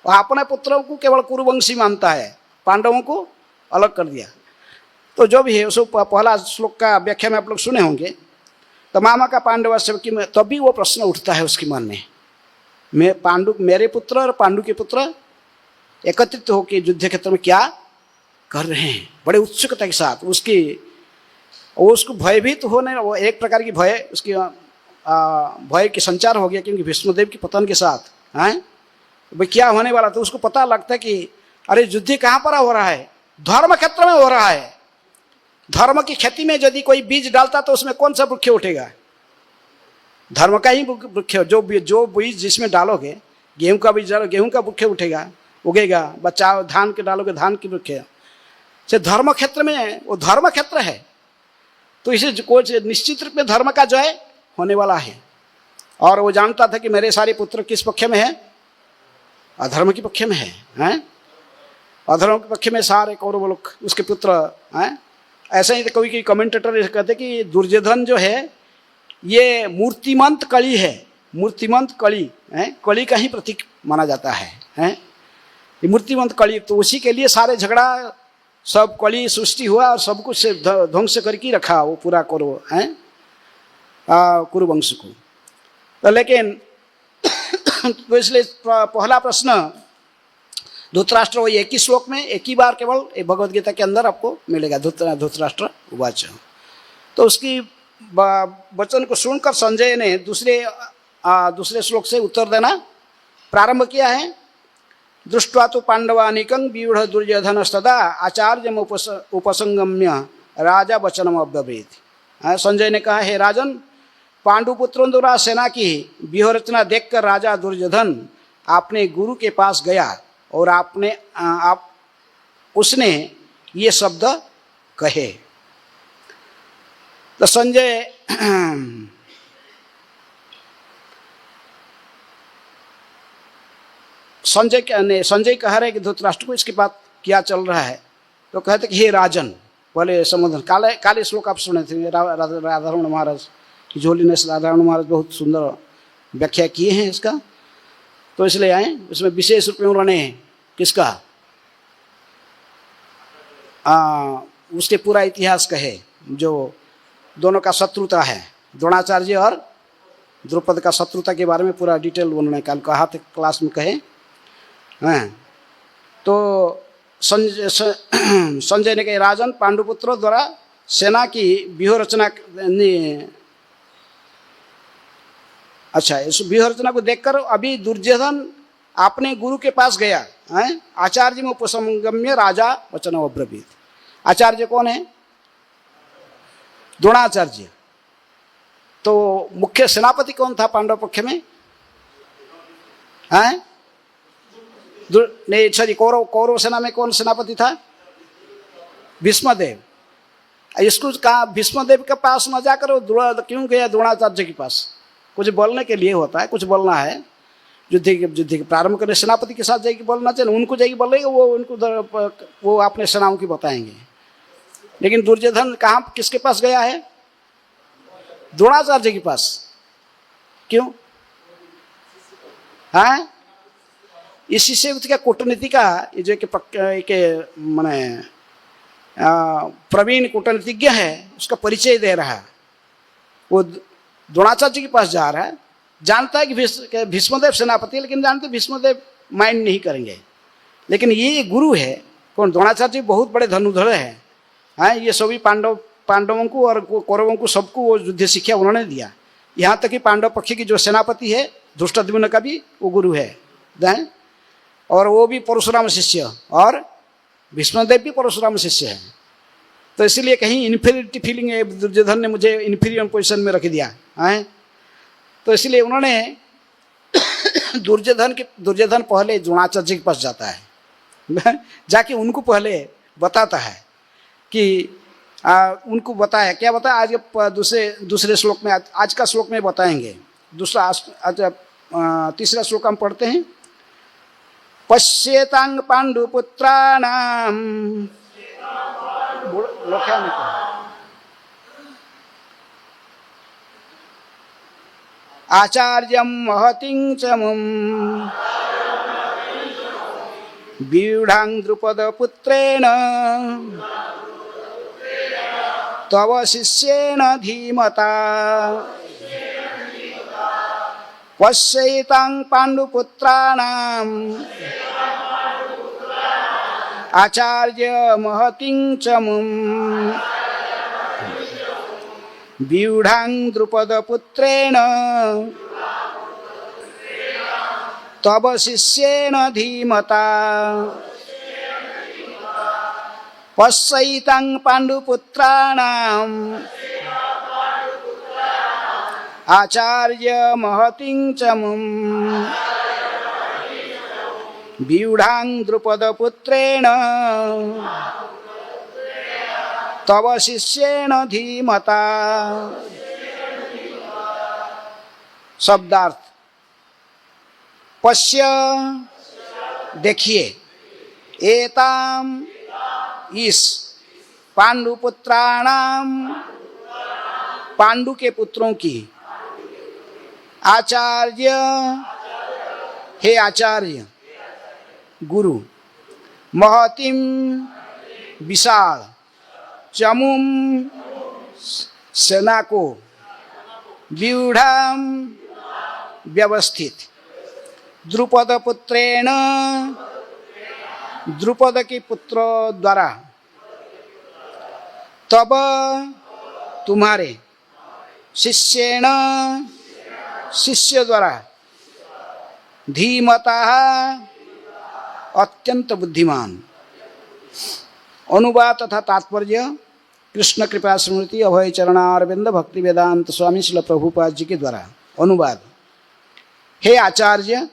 और अपने पुत्रों को केवल कुरुवंशी मानता है, पांडवों को अलग कर दिया। तो जो भी है उसको पहला श्लोक का व्याख्या में आप लोग सुने होंगे। तो मामा का पांडव से तभी वो प्रश्न उठता है उसके मन में, मेरे पुत्र और पांडु के पुत्र एकत्रित होकर युद्ध क्षेत्र में क्या कर रहे हैं, बड़े उत्सुकता के साथ। उसको भयभीत होने, वो एक प्रकार की भय, उसकी भय के संचार हो गया, क्योंकि भीष्मदेव के पतन के साथ हैं भाई क्या होने वाला। तो उसको पता लगता है कि अरे युद्ध कहाँ पर हो रहा है, धर्म क्षेत्र में हो रहा है। धर्म की खेती में यदि कोई बीज डालता तो उसमें कौन सा वृक्ष उठेगा? धर्म का ही वृक्ष। जो बीज जिसमें डालोगे, गेहूं का बीज डालो, गेहूं का वृक्ष उठेगा, उगेगा। बच्चा धान के डालोगे, धान की वृक्ष। से धर्म क्षेत्र में, वो धर्म क्षेत्र है, तो इसे कुछ निश्चित रूप में धर्म का जय होने वाला है। और वो जानता था कि मेरे सारे पुत्र किस पक्ष में है? अधर्म के पक्ष में है। अधर्म के पक्ष में सारे कौरव लोग उसके पुत्र हैं। ऐसा ही तो कोई कमेंटेटर कहते कि दुर्योधन जो है ये मूर्तिमंत कली है, मूर्तिमंत कली है, कली का ही प्रतीक माना जाता है। ये मूर्तिमंत कली, तो उसी के लिए सारे झगड़ा, सब कली सृष्टि हुआ और सब कुछ ध्वंस करके रखा वो पूरा कौरव है, कुरुवंश को। तो लेकिन तो इसलिए पहला प्रश्न धृतराष्ट्र वही एक ही श्लोक में एक ही बार केवल भगवद गीता के अंदर आपको मिलेगा, धृतराष्ट्र उवाच। तो उसकी वचन को सुनकर संजय ने दूसरे श्लोक से उत्तर देना प्रारंभ किया है। दृष्ट्वा तो पांडवानिकं व्यूढ़ दुर्योधनस्तदा आचार्यम उपसंगम्य राजा वचनम अब्रवीत। संजय ने कहा, हे राजन, पांडुपुत्रों द्वारा सेना की व्यूह रचना देखकर राजा दुर्योधन अपने गुरु के पास गया और उसने ये शब्द कहे। तो संजय कह रहे कि धृतराष्ट्र को इसके बाद क्या चल रहा है। तो कहते कि हे राजन, पहले संबोधन काले श्लोक आप सुने थे, राधारमण महाराज की झोली ने राधारमण महाराज बहुत सुंदर व्याख्या किए हैं इसका। तो इसलिए आए, उसमें विशेष रूप में उन्होंने किसका उसके पूरा इतिहास कहे, जो दोनों का शत्रुता है, द्रोणाचार्य और द्रौपद का शत्रुता के बारे में पूरा डिटेल उन्होंने कल कहा था, क्लास में कहे। तो संजय ने कहा, राजन, पांडुपुत्रों द्वारा सेना की व्यूह रचना अच्छा, इस व्यूह रचना को देखकर अभी दुर्योधन अपने गुरु के पास गया, आचार्य में उपसंगम्य राजा वचन अब्रवीत। आचार्य कौन है? द्रोणाचार्य। तो मुख्य सेनापति कौन था पांडव पक्ष में? नहीं, सॉरी, कौरव सेना में कौन सेनापति था? भीष्मदेव। इसको कहा भीष्मदेव के पास न जाकर क्यों गया द्रोणाचार्य के पास? कुछ बोलने के लिए होता है, कुछ बोलना है, युद्ध के प्रारंभ करने सेनापति के साथ जाएगी बोलना चाहिए, उनको जाएगी बोलेगा, वो अपने सेनाओं की बताएंगे। लेकिन दुर्योधन कहाँ किसके पास गया है? द्रोणाचार्य के पास। क्यों? हाँ, इसी से उसका कूटनीति का जो कि माने प्रवीण कूटनीतिज्ञ है उसका परिचय दे रहा है। वो द्रोणाचार्य के पास जा रहा है, जानता है कि भीष्मदेव सेनापति है, लेकिन जानते भीष्मदेव माइंड नहीं करेंगे। लेकिन ये गुरु है कौन? द्रोणाचार्य बहुत बड़े धनुधर है। हाँ, ये सभी पांडवों को और कौरवों को सबको वो युद्ध शिक्षा उन्होंने दिया। यहाँ तक कि पांडव पक्ष की जो सेनापति है धृष्टद्युम्न का भी वो गुरु है, और वो भी परशुराम शिष्य, और भीष्मदेव भी परशुराम शिष्य है। तो इसलिए कहीं इन्फीरियरिटी फीलिंग है, दुर्योधन ने मुझे इन्फीरियर पोजीशन में रख दिया है। तो इसलिए उन्होंने दुर्योधन पहले द्रोणाचार्य के पास जाता है, जाके उनको पहले बताता है कि उनको बताया क्या बताया, आज दूसरे श्लोक में, आज का श्लोक में बताएंगे। तीसरा श्लोक हम पढ़ते हैं। पश्येतांग पांडुपुत्राणां आचार्यं महतिं च मुं व्यूढां द्रुपदपुत्रेण तव शिष्येण धीमता पश्येतां पांडुपुत्राणां आचार्य महतिं च मुं व्यूढां द्रुपदपुत्रेण तव शिष्येण धीमता पश्येतां पांडुपुत्राणां आचार्य महतिं च मुं व्यूढां द्रुपदपुत्रेण तव शिष्येण धीमता। शब्दार्थ। पश्य देखिए, एताम इस, पांडुपुत्राणाम पांडु के पुत्रों की, आचार्य हे आचार्य गुरु, महतिम विशाल, चमुम सेना को, व्यूढ़ाम व्यवस्थित, द्रुपद पुत्रेण द्रुपद के पुत्र द्वारा, तब तुम्हारे, शिष्येण शिष्य द्वारा, धीमता अत्यंत बुद्धिमान। अनुवाद तथा तात्पर्य कृष्ण कृपा स्मृति अभय चरणारविंद भक्ति वेदांत स्वामी श्रील प्रभुपाद जी के द्वारा। अनुवाद। हे आचार्य,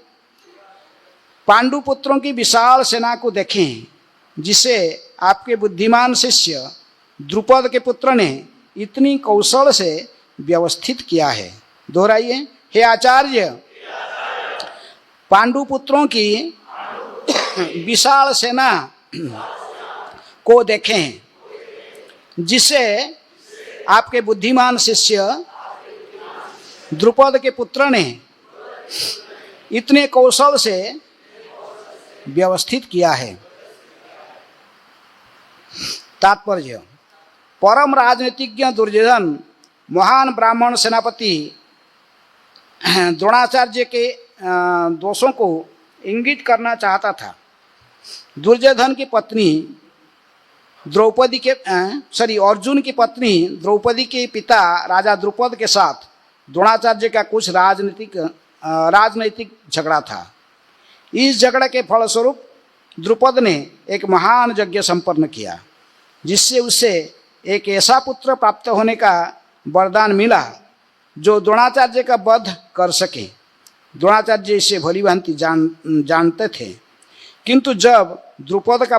पांडुपुत्रों की विशाल सेना को देखें, जिसे आपके बुद्धिमान शिष्य द्रुपद के पुत्र ने इतनी कौशल से व्यवस्थित किया है। दोहराइए। हे आचार्य, पांडुपुत्रों की विशाल सेना को देखें, जिसे आपके बुद्धिमान शिष्य द्रुपद के पुत्र ने इतने कौशल से व्यवस्थित किया है। तात्पर्य। परम राजनीतिज्ञ दुर्योधन महान ब्राह्मण सेनापति द्रोणाचार्य के दोषों को इंगित करना चाहता था। दुर्योधन की पत्नी द्रौपदी के अर्जुन की पत्नी द्रौपदी के पिता राजा द्रुपद के साथ द्रोणाचार्य का कुछ राजनैतिक झगड़ा था। इस झगड़े के फलस्वरूप द्रुपद ने एक महान यज्ञ संपन्न किया, जिससे उसे एक ऐसा पुत्र प्राप्त होने का वरदान मिला जो द्रोणाचार्य का वध कर सके। द्रोणाचार्य इसे भली भांति जानते थे, किंतु जब द्रुपद का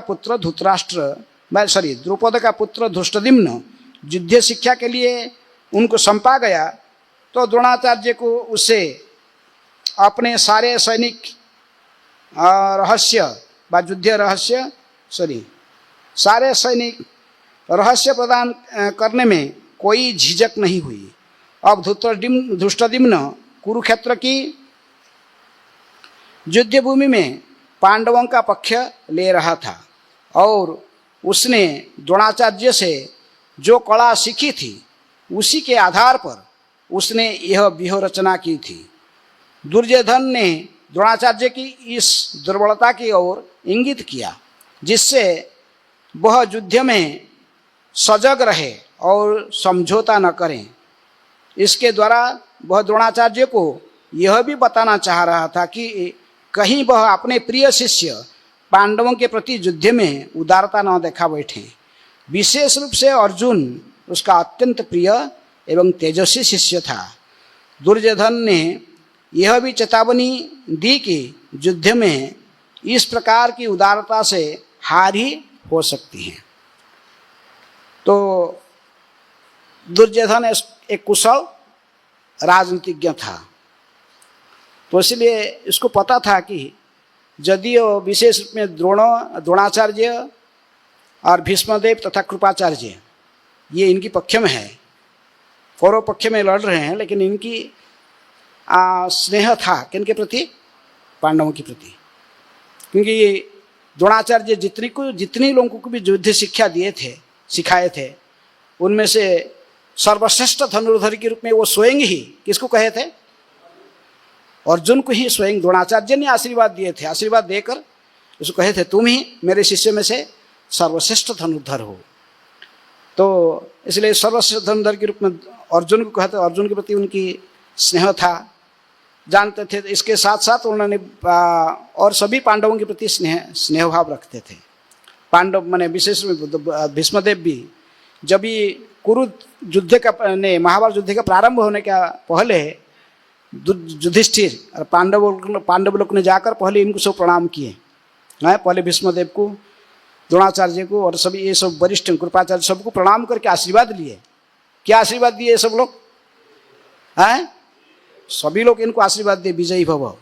पुत्र धृष्टद्युम्न युद्ध शिक्षा के लिए उनको सौंपा गया, तो द्रोणाचार्य को उससे अपने सारे सैनिक रहस्य व युद्ध रहस्य सारे सैनिक रहस्य प्रदान करने में कोई झिझक नहीं हुई। अब धृष्टद्युम्न कुरुक्षेत्र की युद्ध भूमि में पांडवों का पक्ष ले रहा था और उसने द्रोणाचार्य से जो कला सीखी थी उसी के आधार पर उसने यह व्यूह रचना की थी। दुर्योधन ने द्रोणाचार्य की इस दुर्बलता की ओर इंगित किया, जिससे वह युद्ध में सजग रहे और समझौता न करें। इसके द्वारा वह द्रोणाचार्य को यह भी बताना चाह रहा था कि कहीं वह अपने प्रिय शिष्य पांडवों के प्रति युद्ध में उदारता न देखा बैठे। विशेष रूप से अर्जुन उसका अत्यंत प्रिय एवं तेजस्वी शिष्य था। दुर्योधन ने यह भी चेतावनी दी कि युद्ध में इस प्रकार की उदारता से हार ही हो सकती है। तो दुर्योधन एक कुशल राजनीतिज्ञ था, तो इसलिए इसको पता था कि यदि विशेष रूप में द्रोणाचार्य और भीष्मदेव तथा कृपाचार्य ये इनकी पक्ष में है, कौरव पक्ष में लड़ रहे हैं, लेकिन इनकी स्नेह था किनके प्रति? पांडवों के प्रति। क्योंकि द्रोणाचार्य जितनी लोगों को भी युद्ध शिक्षा सिखाए थे, उनमें से सर्वश्रेष्ठ धनुर्धर के रूप में वो स्वयं ही किसको कहे थे? अर्जुन को ही स्वयं द्रोणाचार्य ने आशीर्वाद दिए थे। आशीर्वाद देकर उसको कहे थे, तुम ही मेरे शिष्य में से सर्वश्रेष्ठ धनुर्धर हो। तो इसलिए सर्वश्रेष्ठ धनुर्धर के रूप में अर्जुन को कहते, अर्जुन के प्रति उनकी स्नेह था, जानते थे। इसके साथ साथ उन्होंने और सभी पांडवों के प्रति स्नेह भाव रखते थे। पांडव माने विशेष में भीष्मदेव भी, जब भी कुरु युद्ध का महाभारत युद्ध का प्रारंभ होने का पहले युधिष्ठिर और पांडव लोग ने जाकर पहले इनको सब प्रणाम किए। पहले भीष्मदेव को, द्रोणाचार्य को और सभी ये सब वरिष्ठ कृपाचार्य सबको प्रणाम करके आशीर्वाद लिए। क्या आशीर्वाद दिए सब लोग? सभी लोग इनको आशीर्वाद दिए, विजयी भव।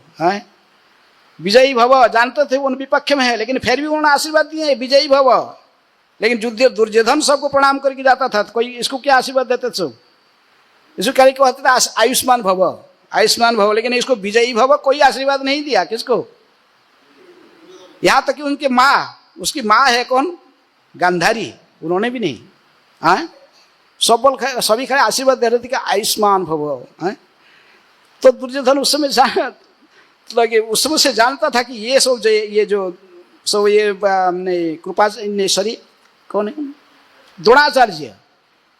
विजयी भव जानते थे वो उन विपक्ष में है, लेकिन फिर भी उन्होंने आशीर्वाद दिए विजयी भव। लेकिन दुर्योधन सबको प्रणाम करके जाता था, तो कोई इसको क्या आशीर्वाद देते थे? इसको क्या कहते थे? आयुष्मान भव, आयुष्मान भव। लेकिन इसको विजयी भव कोई आशीर्वाद नहीं दिया। किसको? यहाँ तक कि उनके माँ, उसकी माँ है कौन? गांधारी, उन्होंने भी नहीं। सभी खड़े आशीर्वाद दे रहे थे कि आयुष्मान भव। तो दुर्योधन उस समय से जानता था कि ये सब कृपा कौन है? द्रोणाचार्य,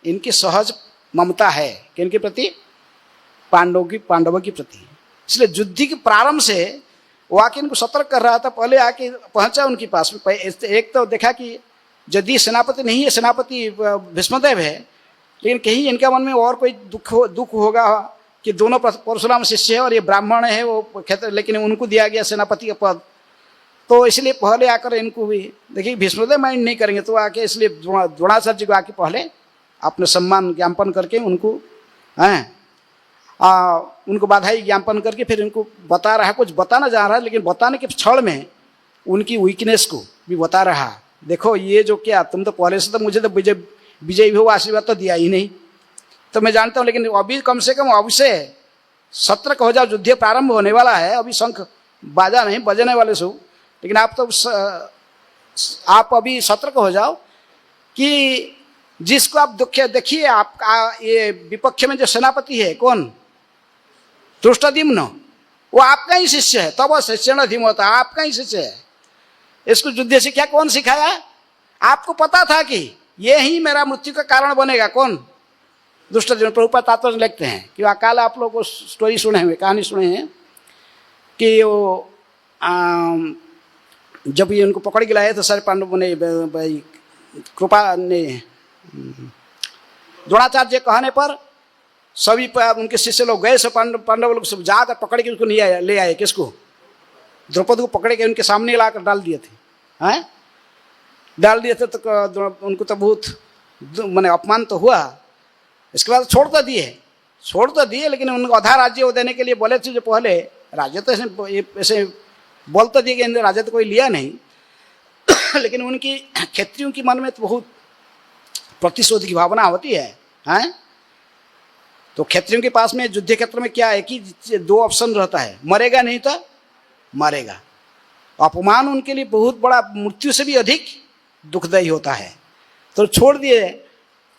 इनकी सहज ममता है किनके प्रति? पांडवों के प्रति। इसलिए युद्ध के प्रारंभ से वो आके इनको सतर्क कर रहा था। पहले आके पहुंचा उनके पास में। एक तो देखा कि यदि सेनापति नहीं है, सेनापति भीष्मदेव है, लेकिन कहीं इनका मन में और कोई दुख होगा कि दोनों परशुराम शिष्य है और ये ब्राह्मण है, वो लेकिन उनको दिया गया सेनापति का पद। तो इसलिए पहले आकर इनको भी देखिए भीष्मदेव माइंड नहीं करेंगे, तो आके इसलिए द्रोणाचार्य को आके पहले अपने सम्मान ज्ञापन करके उनको उनको बधाई ज्ञापन करके फिर इनको बता रहा है, कुछ बताना जा रहा है, लेकिन बताने के क्षण में उनकी वीकनेस को भी बता रहा। देखो ये जो क्या, तुम तो पहले से तो मुझे तो विजय भी आशीर्वाद तो दिया ही नहीं, तो मैं जानता हूँ, लेकिन अभी कम से कम अभी से सतर्क हो जाओ, युद्ध प्रारंभ होने वाला है। अभी शंख बाजा नहीं बजने वाले सो, लेकिन आप अभी सतर्क हो जाओ कि जिसको आप देखिए, आपका ये विपक्ष में जो सेनापति है कौन? धृष्टद्युम्न, वो आपका ही शिष्य है। तब शिष्य न धीमता, आपका ही शिष्य है। इसको युद्ध शिक्षा कौन सिखाया? आपको पता था कि ये ही मेरा मृत्यु का कारण बनेगा। कौन? दुष्टद्युम्न। प्रभुपाद तात्पर्य लिखते हैं कि अकाल आप लोग को स्टोरी सुने हुए, कहानी सुने हैं कि वो जब ये उनको पकड़ के लाए तो सारे पांडवों ने कृपा ने द्रोणाचार्य कहने पर सभी उनके शिष्य लोग गए, सब पांडव लोग सब जाकर पकड़ के उसको ले आए। किसको? द्रौपदी को पकड़ के उनके सामने लाकर डाल दिए थे। डाल दिए थे तो उनको तो बहुत मैंने अपमान तो हुआ, इसके बाद छोड़ तो दिए, लेकिन उनको आधा राज्य वो देने के लिए बोले थे जो पहले राज्य तो ऐसे बोल तो दिए कि राज्य तो कोई लिया नहीं लेकिन उनकी क्षत्रियों की मन में तो बहुत प्रतिशोध की भावना होती है, हैं? तो क्षत्रियों के पास में युद्ध क्षेत्र में क्या है कि 2 ऑप्शन रहता है, मरेगा नहीं तो मरेगा। अपमान उनके लिए बहुत बड़ा, मृत्यु से भी अधिक दुखदायी होता है। तो छोड़ दिए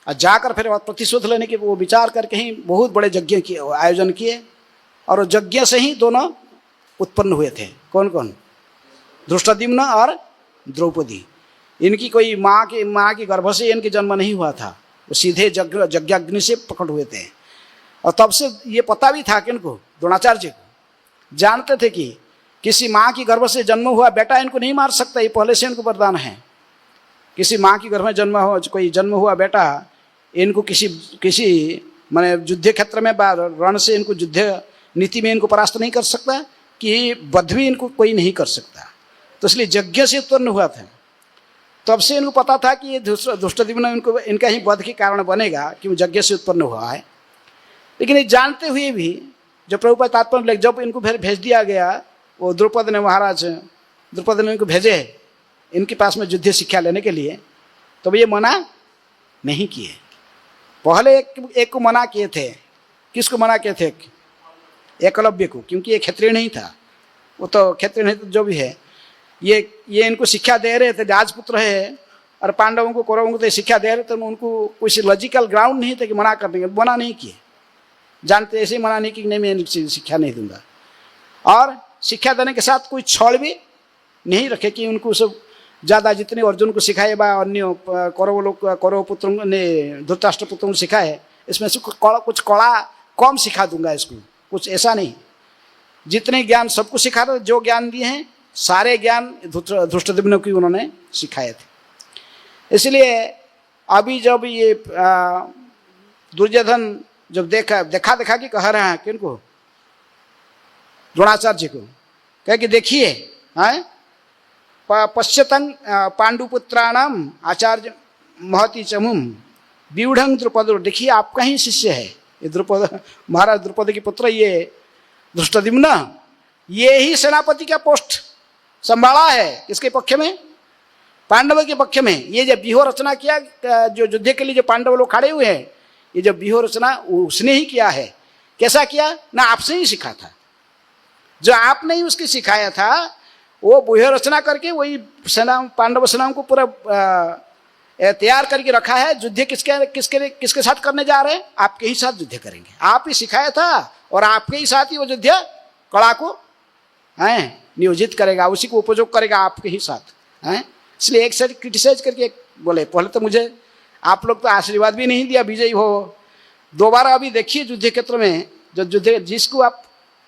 और जाकर फिर प्रतिशोध लेने के वो विचार करके ही बहुत बड़े यज्ञ के आयोजन किए, और वो यज्ञ से ही दोनों उत्पन्न हुए थे। कौन कौन? धृष्टद्युम्न और द्रौपदी। इनकी कोई माँ की गर्भ से इनके जन्म नहीं हुआ था, वो सीधे यज्ञाग्नि से प्रकट हुए थे। और तब से ये पता भी था कि इनको, द्रोणाचार्य को जानते थे कि किसी माँ की गर्भ से जन्म हुआ बेटा इनको नहीं मार सकता, ये पहले से इनको वरदान है। किसी माँ की गर्भ में कोई जन्म हुआ बेटा इनको किसी माने युद्ध क्षेत्र में रण से इनको युद्ध नीति में इनको परास्त नहीं कर सकता, कि वध भी इनको कोई नहीं कर सकता। तो इसलिए यज्ञ से उत्पन्न हुआ था। तब से इनको पता था कि ये धृष्टद्युम्न इनको इनका ही वध के कारण बनेगा, कि वो यज्ञ से उत्पन्न हुआ है। लेकिन ये जानते हुए भी जब प्रभुपाद तात्पर्य जब इनको फिर भेज दिया गया, वो द्रुपद ने इनको भेजे इनके पास में युद्ध शिक्षा लेने के लिए, तो ये मना नहीं किए। पहले एक को मना किए थे। किसको मना किए थे? एकलव्य को, क्योंकि ये क्षत्रिय नहीं था। वो तो क्षत्रिय नहीं, तो जो भी है ये इनको शिक्षा दे रहे थे, राजपुत्र है, और पांडवों को कौरवों को तो शिक्षा दे रहे थे। उनको कुछ लॉजिकल ग्राउंड नहीं था कि मना करने के, मना नहीं किए। जानते ऐसे ही मना नहीं कि नहीं मैं शिक्षा नहीं दूंगा, और शिक्षा देने के साथ कोई छल भी नहीं रखे कि उनको सब ज़्यादा जितने अर्जुन को सिखाए बा अन्य कौरव पुत्रों ने धृतराष्ट्र पुत्रों को सिखाए, इसमें से कुछ कड़ा कम सिखा दूंगा इसको, कुछ ऐसा नहीं। जितने ज्ञान सबको सिखा रहे, जो ज्ञान दिए हैं सारे ज्ञान धृष्टद्युम्न को उन्होंने सिखाए थे। इसलिए अभी जब ये दुर्योधन जब देखा कि कह रहे हैं किनको? द्रोणाचार्य को, कह कि देखिए, हैं पश्यतं पांडुपुत्राणाम आचार्य महति चमुम व्यूढ़ द्रुपद। देखिए आपका ही शिष्य है ये द्रुपद, महाराज द्रुपद के पुत्र ये धृष्टद्युम्न, ये ही सेनापति का पोस्ट संभाला है। किसके पक्ष में? पांडव के पक्ष में। ये जब व्यूह रचना किया, जो युद्ध के लिए जो पांडव लोग खड़े हुए हैं, ये जब व्यूह रचना उसने ही किया है। कैसा किया? ना आपसे ही सीखा था, जो आपने ही उसकी सिखाया था, वो व्यूह रचना करके वही सेना पांडव सेनाओं को पूरा तैयार करके रखा है। युद्ध किसके साथ करने जा रहे हैं? आपके ही साथ युद्ध करेंगे। आप ही सिखाया था और आपके ही साथ ही वो युद्ध कला को नियोजित करेगा, उसी को उपयोग करेगा आपके ही साथ। इसलिए एक साइड क्रिटिसाइज करके बोले, पहले तो मुझे आप लोग तो आशीर्वाद भी नहीं दिया विजयी हो, दोबारा अभी देखिए युद्ध क्षेत्र में जो युद्ध जिसको आप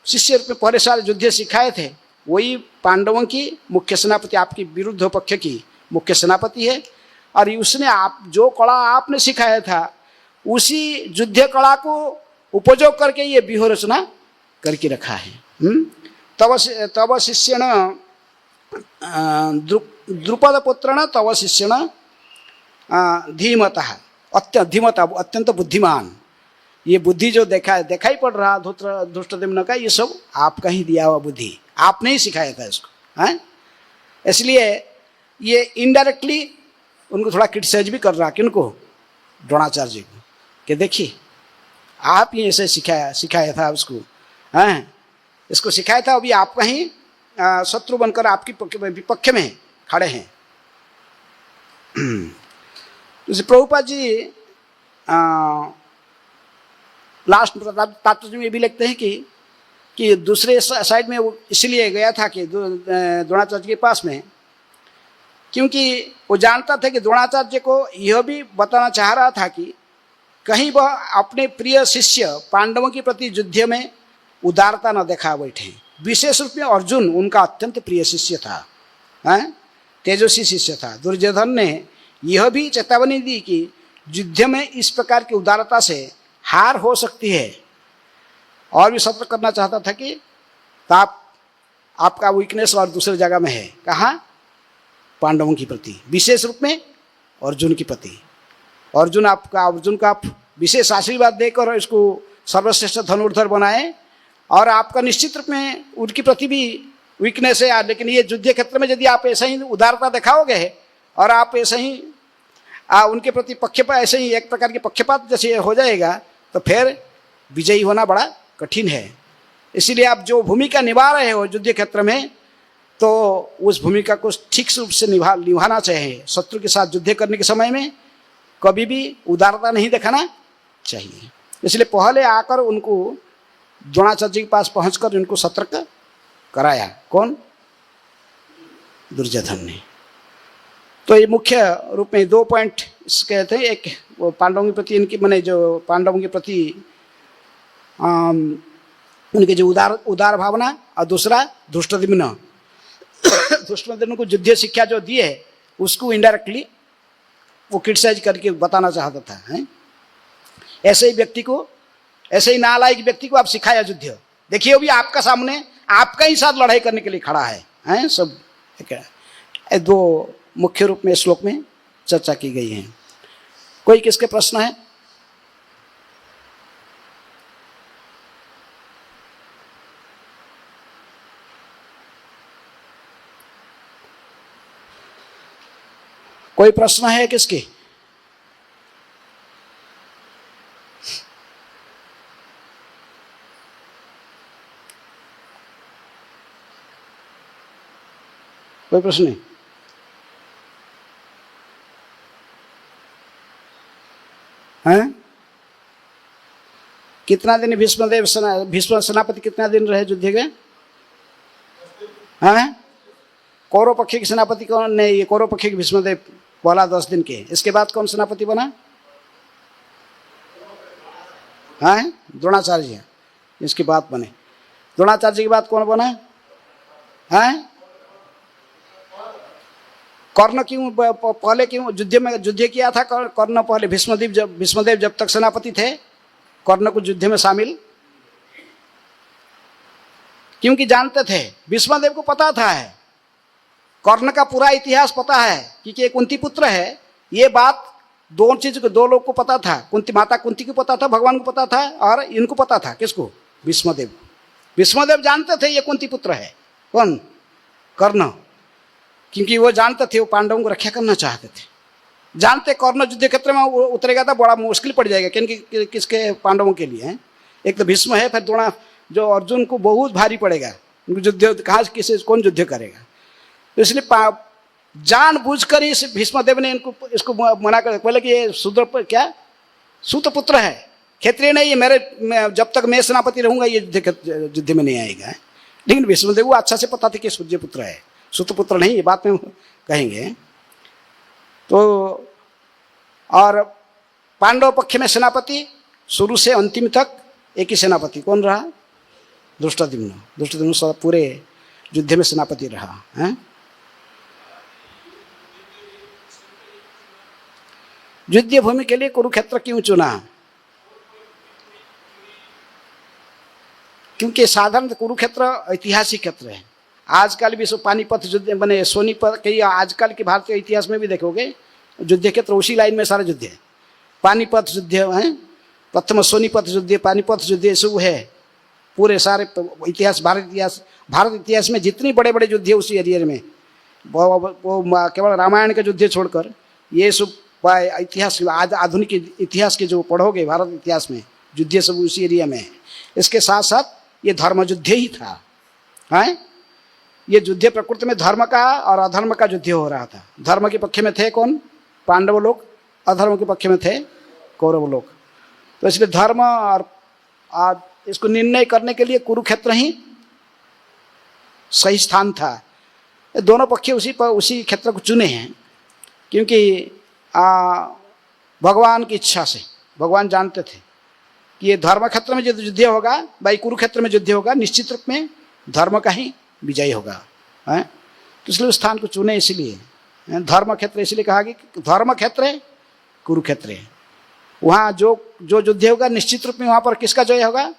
शिष्य रूप में पहले साल युद्ध सिखाए थे, वही पांडवों की मुख्य सेनापति, आपकी विरुद्ध पक्ष की मुख्य सेनापति है। और उसने आप जो कला आपने सिखाया था, उसी युद्ध कला को उपयोग करके ये व्यूह रचना करके रखा है। तब शिष्यण द्रुपद पुत्रण तव शिष्यण धीमतः धीमता अत्यंत बुद्धिमान। ये बुद्धि जो दिखाई पड़ रहा धृष्टद्युम्न का, ये सब आपका ही दिया हुआ बुद्धि, आपने ही सिखाया था इसको, हैं? इसलिए ये इनडायरेक्टली उनको थोड़ा क्रिटिसाइज भी कर रहा, किनको? द्रोणाचार्य को, कि देखिए आप ही ऐसे सिखाया था उसको, हैं? इसको सिखाया था, अभी आपका ही शत्रु बनकर आपकी विपक्ष में खड़े हैं। प्रभुपाद जी लास्ट तात्पर्य में ये भी लिखते हैं कि दूसरे साइड में वो इसलिए गया था कि द्रोणाचार्य के पास में, क्योंकि वो जानता था कि द्रोणाचार्य को यह भी बताना चाह रहा था कि कहीं वह अपने प्रिय शिष्य पांडवों के प्रति युद्ध में उदारता न देखा बैठे। विशेष रूप में अर्जुन उनका अत्यंत प्रिय शिष्य था, तेजस्वी शिष्य था। दुर्योधन ने यह भी चेतावनी दी कि युद्ध में इस प्रकार की उदारता से हार हो सकती है, और भी सतर्क करना चाहता था कि आपका वीकनेस और दूसरी जगह में है। कहाँ? पांडवों के प्रति, विशेष रूप में अर्जुन के प्रति। अर्जुन का आप विशेष आशीर्वाद देकर इसको सर्वश्रेष्ठ धनुर्धर बनाए, और आपका निश्चित रूप में उनके प्रति भी वीकनेस है, लेकिन ये युद्ध क्षेत्र में यदि आप ऐसा ही उदारता दिखाओगे और आप ऐसे ही उनके प्रति पक्षपात, ऐसे ही एक प्रकार के पक्षपात जैसे हो जाएगा, तो फिर विजयी होना बड़ा कठिन है। इसीलिए आप जो भूमिका निभा रहे हो युद्ध क्षेत्र में, तो उस भूमिका को ठीक रूप से निभाना चाहिए। शत्रु के साथ युद्ध करने के समय में कभी भी उदारता नहीं दिखाना चाहिए। इसलिए पहले आकर उनको द्रोणाचार्य जी के पास पहुंचकर उनको सतर्क कराया। कौन? दुर्योधन ने। तो ये मुख्य रूप में 2 पॉइंट कहते हैं। एक वो पांडवों के प्रति इनकी मैंने जो पांडवों के प्रति उनके जो उदार भावना, और दूसरा धृष्टद्युम्न को युद्ध शिक्षा जो दी है उसको इनडायरेक्टली वो क्रिटिसाइज करके बताना चाहता था, है? ऐसे ही व्यक्ति को, ऐसे ही नालायक व्यक्ति को आप सिखाया युद्ध। देखिए वो भी आपका सामने आपका ही साथ लड़ाई करने के लिए खड़ा है? सब दो मुख्य रूप में श्लोक में चर्चा की गई है। कोई किसके प्रश्न है? कोई प्रश्न है किसकी? कोई प्रश्न नहीं? हैं? कितना दिन भीष्म सेनापति कितना दिन रहे युद्ध के? हैं? कौरव पक्ष के सेनापति कौन? नहीं, ये कौरव पक्ष के भीष्मदेव पहला 10 दिन के। इसके बाद कौन सेनापति बना? हैं? द्रोणाचार्य जी इसके बाद बने। द्रोणाचार्य जी के बाद कौन बना? हैं? कर्ण क्यों पहले, क्यों युद्ध किया था कर्ण पहले? भीष्मदेव जब तक सेनापति थे कर्ण को युद्ध में शामिल, क्योंकि जानते थे, भीष्मदेव को पता था है, कर्ण का पूरा इतिहास पता है, क्योंकि एक कुंती पुत्र है। ये बात दो लोग को पता था, कुंती माता कुंती को पता था, भगवान को पता था, और इनको पता था। किसको? भीष्मदेव जानते थे ये कुंती पुत्र है। कौन? कर्ण। क्योंकि वो जानते थे वो पांडवों को रक्षा करना चाहते थे। जानते कर्ण युद्ध क्षेत्र में उतरेगा तो बड़ा मुश्किल पड़ जाएगा। किसके? पांडवों के लिए है। एक तो भीष्म है, फिर द्रोण जो अर्जुन को बहुत भारी पड़ेगा। युद्ध कहाँ किसे कौन युद्ध करेगा? तो इसलिए जानबूझकर ही भीष्मदेव ने इसको मना कर बोले कि ये शूद्र क्या सूतपुत्र है, क्षेत्रीय नहीं है, जब तक मैं सेनापति रहूंगा ये युद्ध में नहीं आएगा। लेकिन भीष्मदेव को अच्छा से पता था कि सूर्यपुत्र है, सूतपुत्र नहीं। ये बात में कहेंगे। तो और पांडव पक्ष में सेनापति शुरू से अंतिम तक एक ही सेनापति कौन रहा? धृष्टद्युम्न पूरे युद्ध में सेनापति रहा है। युद्ध भूमि के लिए कुरुक्षेत्र क्यों चुना? क्योंकि साधारण कुरुक्षेत्र ऐतिहासिक क्षेत्र है। आजकल भी पानीपत युद्ध बने, सोनीपत के, आजकल के भारतीय इतिहास में भी देखोगे युद्ध क्षेत्र उसी लाइन में सारे युद्ध है। पानीपत युद्ध है, प्रथम सोनीपत युद्ध, पानीपत युद्ध सब है। पूरे सारे इतिहास, भारत इतिहास में जितनी बड़े बड़े युद्ध है उसी एरिया में, वो केवल रामायण के युद्ध छोड़कर ये सब इतिहास, आधुनिक इतिहास के जो पढ़ोगे भारत इतिहास में युद्ध सब उसी एरिया में है। इसके साथ साथ ये धर्म युद्ध ही था, है। ये युद्ध प्रकृति में धर्म का और अधर्म का युद्ध हो रहा था। धर्म के पक्ष में थे कौन? पांडव लोग। अधर्म के पक्ष में थे कौरव लोग। तो इसलिए धर्म और इसको निर्णय करने के लिए कुरुक्षेत्र ही सही स्थान था। दोनों पक्ष उसी क्षेत्र को चुने हैं, क्योंकि भगवान की इच्छा से भगवान जानते थे कि ये धर्म क्षेत्र में जो युद्ध होगा, भाई कुरुक्षेत्र में युद्ध होगा, निश्चित रूप में धर्म का ही विजय होगा, है। तो इसलिए उस स्थान को चुने, इसलिए धर्म क्षेत्र इसलिए कहा कि धर्म क्षेत्र है, कुरुक्षेत्र है। वहाँ जो युद्ध होगा निश्चित रूप में वहाँ पर किसका जय होगा?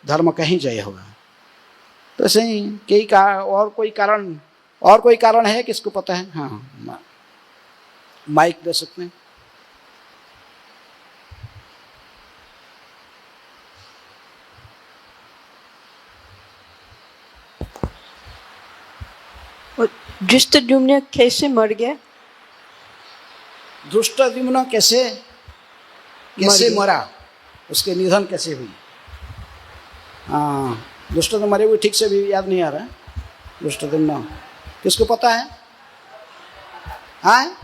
धर्म का ही जय होगा। तो ऐसे ही कई और कोई कारण है किसको पता है? हाँ, माइक दे सकते हैं। और धृष्टद्युम्न कैसे मर गया? धृष्टद्युम्न कैसे मरा, उसके निधन कैसे हुई? हाँ, दुष्ट तो मरे हुए ठीक से भी याद नहीं आ रहा है। धृष्टद्युम्न किसको पता है? हाँ,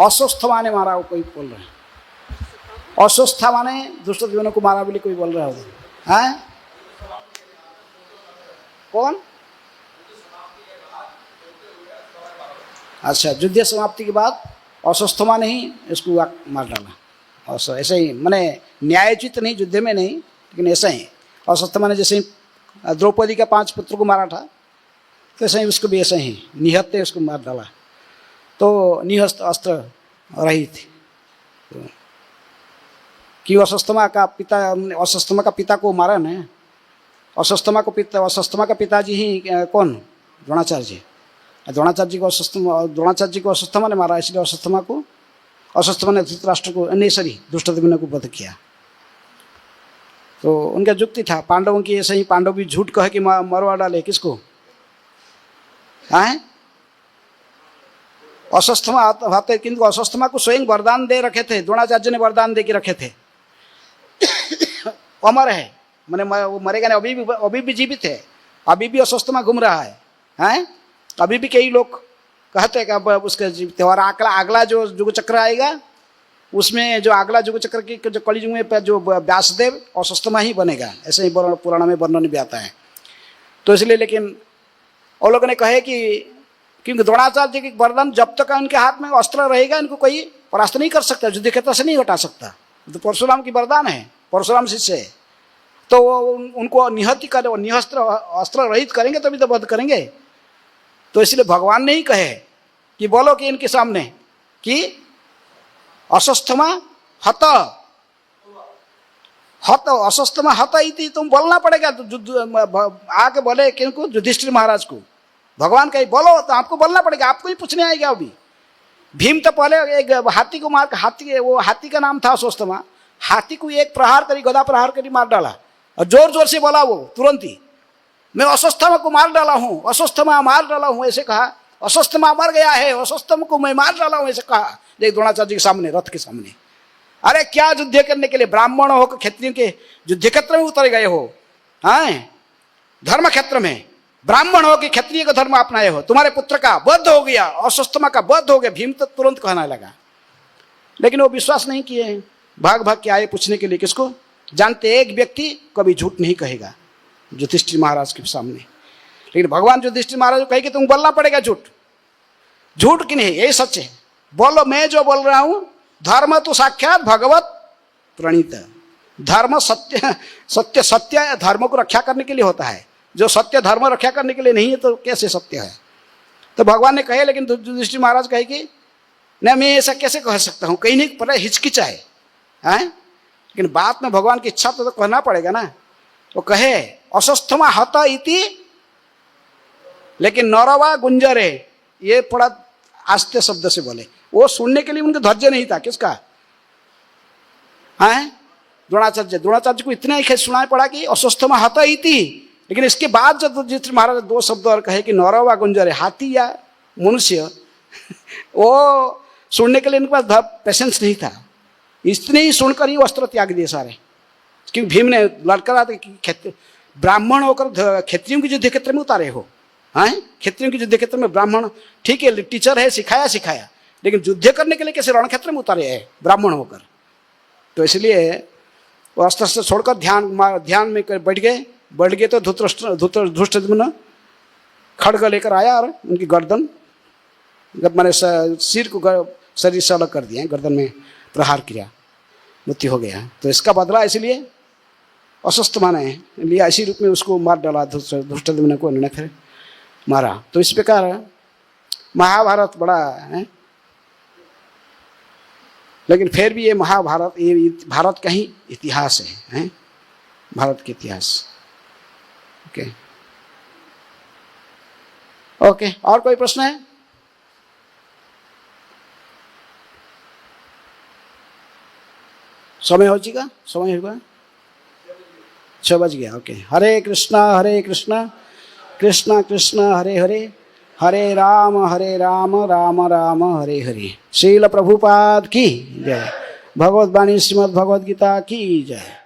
अस्वस्थमा ने मारा, वो कोई बोल रहे हैं। अस्वस्थमा ने धृष्टद्युम्न को मारा बोले कोई बोल रहा है। हाँ, कौन? अच्छा, युद्ध समाप्ति के बाद अस्वस्थमा ने ही इसको मार डाला। और ऐसे ही मैंने न्यायोचित नहीं, युद्ध में नहीं, लेकिन ऐसा ही अस्वस्थमा ने जैसे ही द्रौपदी का 5 पुत्र को मारा था, तो ऐसे ही उसको भी ऐसे ही निहत्ते उसको मार डाला। तो निहस्त अस्त्र रहित तो कि अस्वस्थमा का पिता को मारा ना। अस्वस्थमा का पिताजी ही कौन? द्रोणाचार्य जी। द्रोणाचार्य को अस्वस्थमा ने मारा, इसलिए अस्वस्थमा ने धृतराष्ट्र को धृष्टद्युम्न को वध किया। तो उनका युक्ति था पांडवों की, ऐसे ही पांडव भी झूठ कहे कि मरवा डाले किसको? अस्वस्थमा आते, किंतु अस्वस्थमा को स्वयं वरदान दे रखे थे, द्रोणाचार्य ने वरदान दे के रखे थे। अमर है, मैंने वो मरेगा नहीं, अभी भी जीवित है, अभी भी अस्वस्थमा घूम रहा है। हैं, अभी भी कई लोग कहते हैं कि अब उसका जीवित है। और अगला जो युग चक्र आएगा, उसमें जो अगला युग चक्र की जो कलयुग में जो व्यासदेव अस्वस्थमा ही बनेगा, ऐसे ही पुराण में वर्णन भी आता है। तो इसलिए, लेकिन और लोगों ने कहे कि क्योंकि द्रोणाचार्य जी की वरदान, जब तक इनके हाथ में अस्त्र रहेगा इनको कोई परास्त नहीं कर सकता, युद्ध क्षेत्र से नहीं हटा सकता। तो परशुराम की वरदान है, परशुराम शिष्य है, तो वो उनको अस्त्र रहित करेंगे तभी तो वध करेंगे। तो इसलिए भगवान ने ही कहे कि बोलो कि इनके सामने कि अस्वस्थमा हत अस्वस्थमा हत इति, तुम बोलना पड़ेगा। आके बोले किनको? युधिष्ठिर महाराज को। भगवान कहे बोलो, तो आपको बोलना पड़ेगा, आपको ही पूछने आएगा। अभी भीम तो पहले एक हाथी को मार, हाथी का नाम था अस्वस्थमा, हाथी को एक प्रहार करी, गदा प्रहार करी, मार डाला। और जोर जोर से बोला वो तुरंत ही, मैं अस्वस्थमा को मार डाला हूँ, अस्वस्थमा मार डाला हूँ, ऐसे कहा। अस्वस्थमा मर गया है, अस्वस्थमा को मैं मार डाला हूँ, ऐसे कहा। देख द्रोणाचार्य के सामने, रथ के सामने। अरे क्या युद्ध करने के लिए? ब्राह्मण हो, क्षत्रियों के युद्ध क्षेत्र में उतर गए हो, हाँ, धर्म क्षेत्र में ब्राह्मण हो कि क्षत्रिय का धर्म अपनाए हो, तुम्हारे पुत्र का वध हो गया, अस्वस्थमा का वध हो गया। भीम तो तुरंत कहने लगा, लेकिन वो विश्वास नहीं किए, भाग भाग के आए पूछने के लिए। किसको? जानते एक व्यक्ति कभी झूठ नहीं कहेगा, युधिष्ठिर महाराज के सामने। लेकिन भगवान युधिष्ठिर महाराज को कहे कि तुम बोलना पड़ेगा झूठ की नहीं, यही सच है, बोलो। मैं जो बोल रहा हूं, धर्म तो साक्षात भगवत प्रणीत। धर्म सत्य धर्म को रक्षा करने के लिए होता है, जो सत्य धर्म रक्षा करने के लिए नहीं है तो कैसे सत्य है? तो भगवान ने कहे, लेकिन युधिष्ठिर महाराज कहे कि नहीं, मैं ऐसा कैसे कह सकता हूँ, कहीं नहीं पर हिचकिचाए हैं। लेकिन बात में भगवान की इच्छा तो कहना पड़ेगा ना। वो कहे अस्वस्थमा हत इति, लेकिन नरवा गुंजरे, ये थोड़ा आस्ते शब्द से बोले। वो सुनने के लिए उनका धैर्य नहीं था। किसका? हैं, द्रोणाचार्य को इतना ही सुनाई पड़ा कि अस्वस्थमा हत इति। लेकिन इसके बाद जब युधिष्ठिर महाराज 2 शब्द और कहे कि नरवा गुंजरे, हाथी या मनुष्य, वो सुनने के लिए इनके पास पेशेंस नहीं था। इतने ही सुनकर ही वस्त्र त्याग दिए सारे, क्योंकि भीम ने लड़का कि ब्राह्मण होकर क्षत्रियों की युद्ध क्षेत्र में उतारे हो, हैं, क्षत्रियों की युद्ध क्षेत्र में ब्राह्मण ठीक है, टीचर है, सिखाया, लेकिन युद्ध करने के लिए कैसे रण क्षेत्र में उतारे है ब्राह्मण होकर? तो इसलिए वो अस्त्र से छोड़कर ध्यान में बैठ गए। तो धृष्टद्युम्न खड्ग लेकर आया और उनकी गर्दन, जब मैंने सिर को शरीर से अलग कर दिया, गर्दन में प्रहार किया, मृत्यु हो गया। तो इसका बदला इसलिए अस्वस्थमा ने लिया, इसी रूप में उसको मार डाला धृष्टद्युम्न को, उन्होंने फिर मारा। तो इस प्रकार महाभारत बड़ा है, लेकिन फिर भी ये महाभारत, ये भारत का ही इतिहास है, भारत के इतिहास। ओके, और कोई प्रश्न है? समय हो जाएगा, समय होगा 6 बज गया। ओके, हरे कृष्णा कृष्ण कृष्ण हरे हरे, हरे राम राम राम हरे हरे। श्रील प्रभुपाद की जय। भगवत वाणी श्रीमद् भगवद गीता की जय।